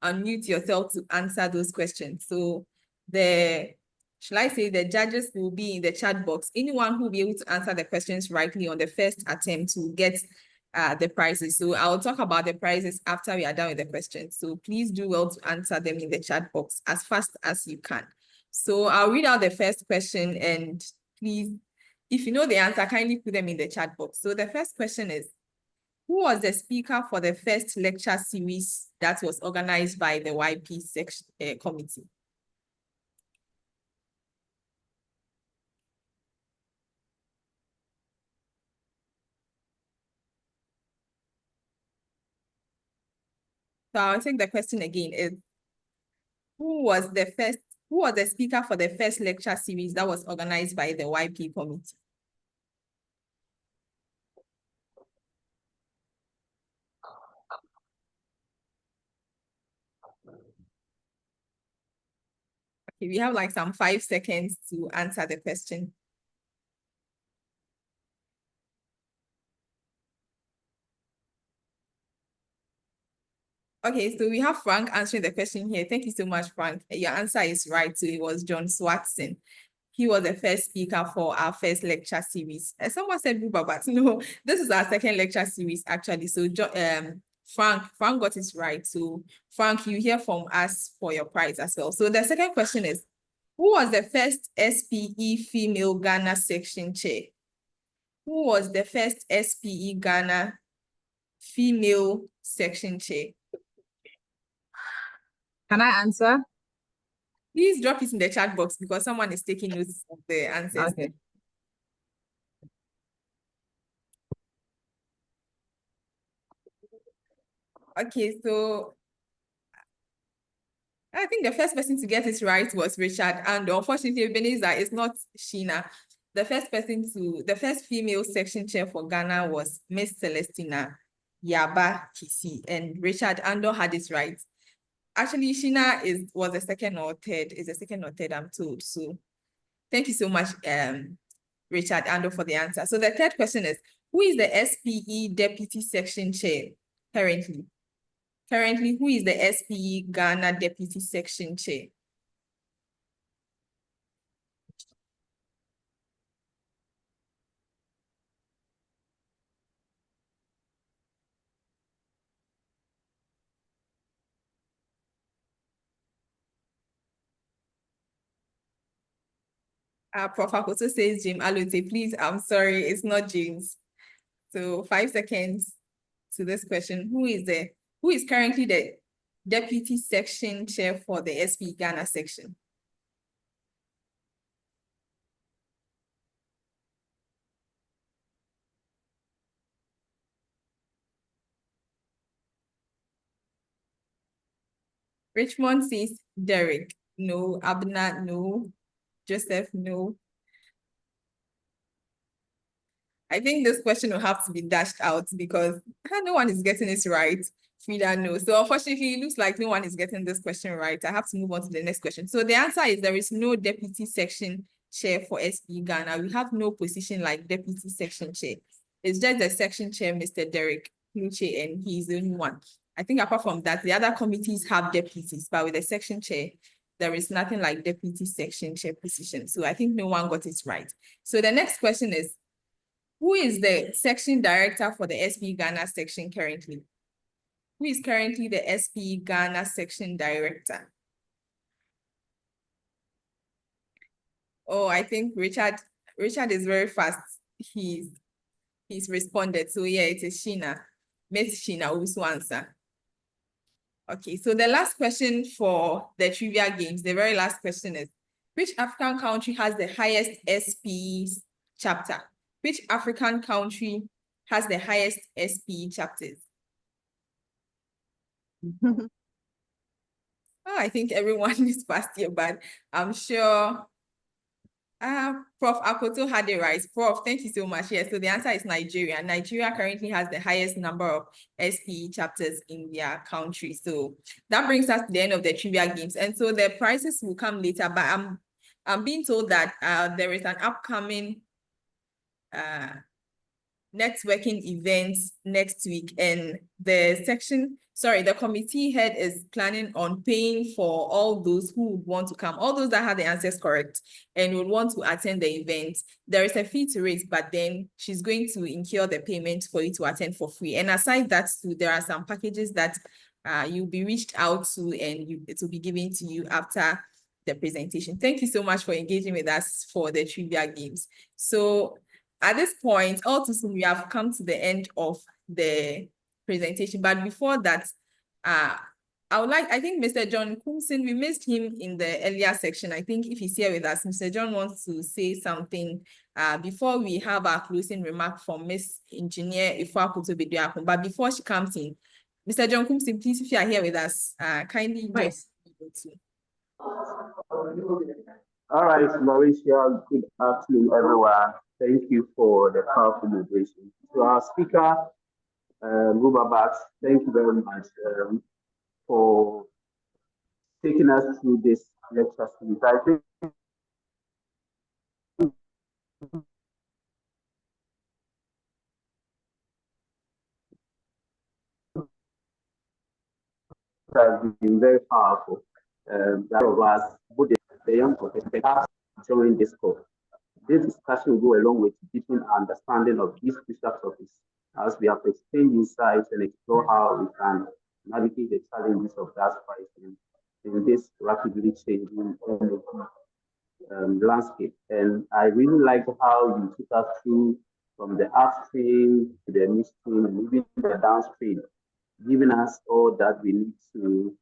unmute yourself to answer those questions. So shall I say the judges will be in the chat box. Anyone who will be able to answer the questions rightly on the first attempt to get the prizes. So I'll talk about the prizes after we are done with the questions. So please do well to answer them in the chat box as fast as you can. So I'll read out the first question, and please, if you know the answer, kindly put them in the chat box. So the first question is, who was the speaker for the first lecture series that was organized by the YP section committee? So I'll take the question again. Is who was the speaker for the first lecture series that was organized by the YP committee? Okay, we have like some 5 seconds to answer the question. Okay, so we have Frank answering the question here. Thank you so much, Frank. Your answer is right. So it was John Swatson. He was the first speaker for our first lecture series. Someone said Buba, but no, this is our second lecture series actually. So Frank got it right. So Frank, you hear from us for your prize as well. So the second question is, who was the first SPE female Ghana section chair? Who was the first SPE Ghana female section chair? Can I answer? Please drop it in the chat box because someone is taking notes of the answers. Okay. Okay, so I think the first person to get it right was Richard, and unfortunately, Ebenezer is not Sheena. The first female section chair for Ghana was Miss Celestina Yaba Kisi, and Richard Ando had it right. Actually, Sheena was the second or third, I'm told. So thank you so much, Richard Ando, for the answer. So the third question is, who is the SPE deputy section chair currently? Currently, who is the SPE Ghana deputy section chair? Prof. Akoto says Jim Alote. Please, I'm sorry, it's not James. So 5 seconds to this question. Who is currently the deputy section chair for the SPE Ghana section? Richmond says Derek. No. Abner, no. Joseph, no. I think this question will have to be dashed out because no one is getting it right. Frida, no. So unfortunately, it looks like no one is getting this question right. I have to move on to the next question. So the answer is there is no deputy section chair for SPE Ghana. We have no position like deputy section chair. It's just the section chair, Mr. Derek Nuche, and he's the only one. I think apart from that, the other committees have deputies, but with the section chair, there is nothing like deputy section chair position. So I think no one got it right. So the next question is, who is the section director for the SPE Ghana section currently? Who is currently the SPE Ghana section director? Oh, I think Richard is very fast. He's responded. So yeah, it is Sheena. Miss Sheena also answer. Okay, so the last question for the trivia games, the very last question is, which African country has the highest SPEs chapter? Which African country has the highest SPE chapters? Oh, I think everyone is past here, but I'm sure Prof. Akoto had it right. Prof, thank you so much. Yes, so the answer is Nigeria. Nigeria currently has the highest number of SPE chapters in their country. So that brings us to the end of the trivia games. And so the prizes will come later, but I'm being told that there is an upcoming networking events next week, and the committee head is planning on paying for all those who would want to come, all those that have the answers correct and would want to attend the event. There is a fee to it, but then she's going to incur the payment for you to attend for free. And aside that too, there are some packages that you'll be reached out to, and it will be given to you after the presentation. Thank you so much for engaging with us for the trivia games. So at this point, all too soon, we have come to the end of the presentation. But before that, I think Mr. John Kumsin, we missed him in the earlier section. I think if he's here with us, Mr. John wants to say something before we have our closing remark from Miss Engineer Ifeakuto Beduakun. But before she comes in, Mr. John Kumsin, please, if you are here with us, kindly Yes. just All right, Mauricia, good afternoon, everyone. Thank you for the powerful moderation. To our speaker, Rubabat, thank you very much for taking us through this lecture series. I think it has been very powerful. That of us, both the young professors, join this course. This discussion will go along with deepening our understanding of these crucial topics as we have exchanged insights and explore how we can navigate the challenges of gas pricing in this rapidly changing energy landscape. And I really like how you took us through from the upstream to the midstream and even the downstream, giving us all that we need to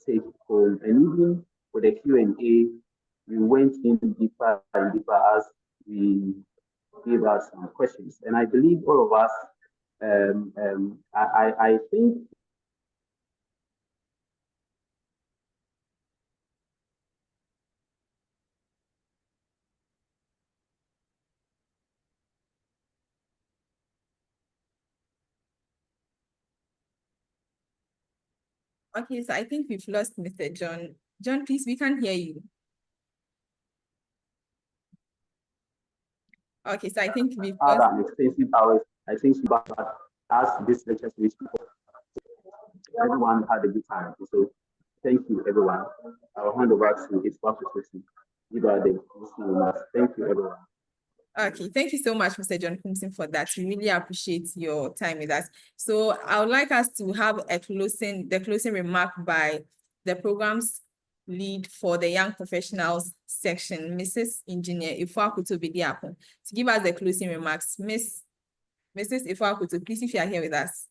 take home. And even for the Q&A, we went in deeper and deeper as we gave us some questions. And I believe all of us, I think Okay, so I think we've lost Mr. John. John, please, we can't hear you. Okay, so I think we've had lost. an extensive hours. I think she asked this lecture series before. Everyone had a good time. So thank you, everyone. I'll hand over to its person. Give her the remarks. Thank you, everyone. Okay, thank you so much, Mr. John Kumsin, for that. We really appreciate your time with us. So I would like us to have the closing remark by the program's lead for the young professionals section, Mrs. Engineer Ifeakuto Beduakun, to give us the closing remarks. Mrs. Ifeakuto, please, if you are here with us.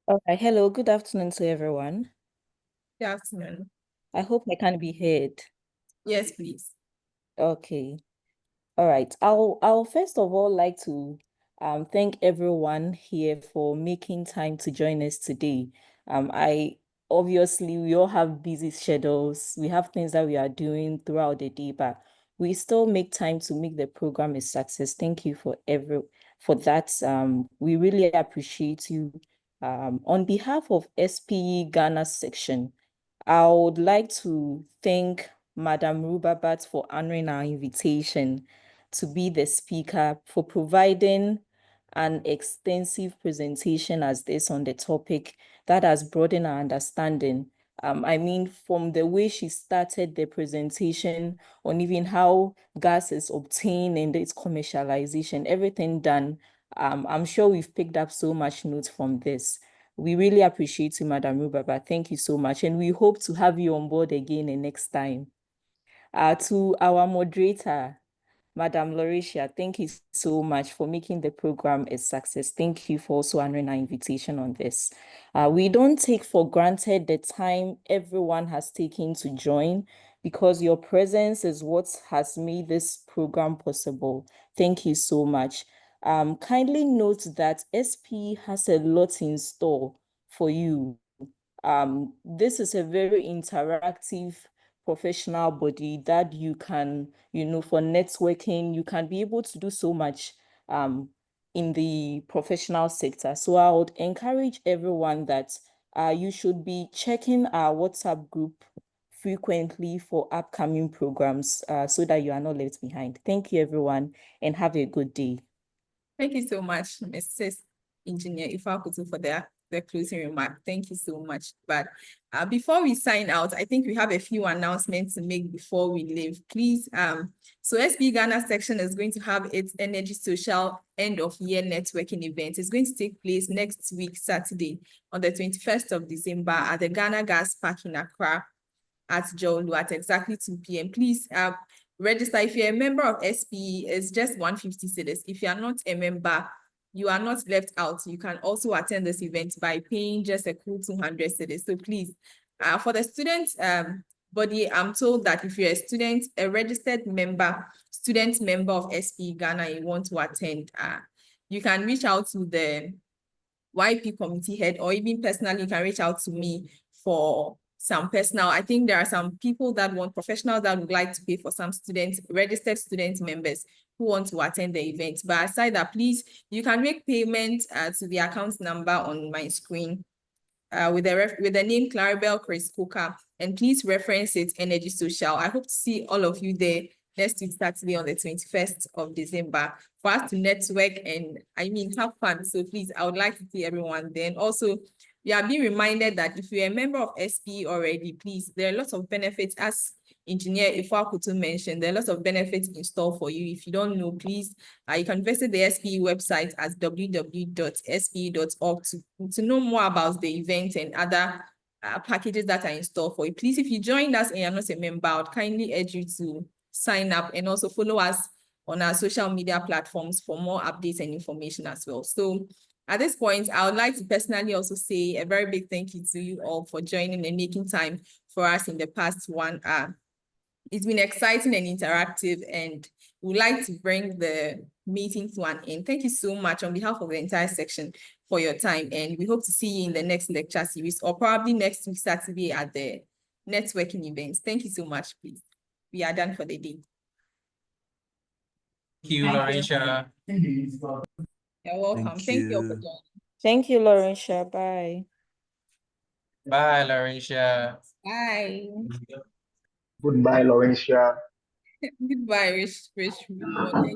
All right. Hello. Good afternoon to everyone. Good afternoon. I hope I can be heard. Yes, please. Okay. All right. I'll first of all like to thank everyone here for making time to join us today. Obviously we all have busy schedules. We have things that we are doing throughout the day, but we still make time to make the program a success. Thank you for that. We really appreciate you. On behalf of SPE Ghana section, I would like to thank Madam Rubabat for honoring our invitation to be the speaker, for providing an extensive presentation as this on the topic that has broadened our understanding. I mean, from the way she started the presentation on even how gas is obtained and its commercialization, everything done, I'm sure we've picked up so much notes from this. We really appreciate you, Madam Rubaba. Thank you so much. And we hope to have you on board again the next time. To our moderator, Madam Lauricia, thank you so much for making the program a success. Thank you for also honoring our invitation on this. We don't take for granted the time everyone has taken to join, because your presence is what has made this program possible. Thank you so much. Kindly note that SPE has a lot in store for you. This is a very interactive professional body that you can, for networking, you can be able to do so much in the professional sector. So I would encourage everyone that you should be checking our WhatsApp group frequently for upcoming programs so that you are not left behind. Thank you, everyone, and have a good day. Thank you so much, Mrs. Engineer Ifakutu, for the closing remark. Thank you so much. But before we sign out, I think we have a few announcements to make before we leave. Please, so SPE Ghana section is going to have its Energy Social end of year networking event. It's going to take place next week, Saturday, on the 21st of December at the Ghana Gas Park in Accra at Jolu at exactly 2 p.m. Please register. If you're a member of SPE, it's just 150 cedis. If you are not a member, you are not left out. You can also attend this event by paying just a cool 200 cedis. So please, for the student body, I'm told that if you're a student, a registered member, student member of SPE Ghana, you want to attend, you can reach out to the YP committee head, or even personally, you can reach out to me for some personal. I think there are some people that want professionals that would like to pay for some students, registered student members who want to attend the event. But aside that, please, you can make payment to the account number on my screen with the name Claribel Chris Cooker, and please reference it Energy Social. I hope to see all of you there next week, Saturday on the 21st of December, for us to network and have fun. So please, I would like to see everyone then. Also, we are being reminded that if you're a member of SPE already, please, there are lots of benefits, as Engineer Ifakutu mentioned. There are lots of benefits in store for you. If you don't know, please, you can visit the SPE website at www.spe.org to know more about the event and other packages that are in store for you. Please, if you joined us and you're not a member, I would kindly urge you to sign up and also follow us on our social media platforms for more updates and information as well. So at this point, I would like to personally also say a very big thank you to you all for joining and making time for us in the past 1 hour. It's been exciting and interactive, and we'd like to bring the meeting to an end. Thank you so much on behalf of the entire section for your time, and we hope to see you in the next lecture series, or probably next week, Saturday, at the networking events. Thank you so much, please. We are done for the day. Thank you, Laurentia. You're welcome. Thank you all for joining. Thank you, Laurentia. Bye. Bye, Laurentia. Bye. Goodbye, Laurentia. Goodbye, Rich. Thank you so much.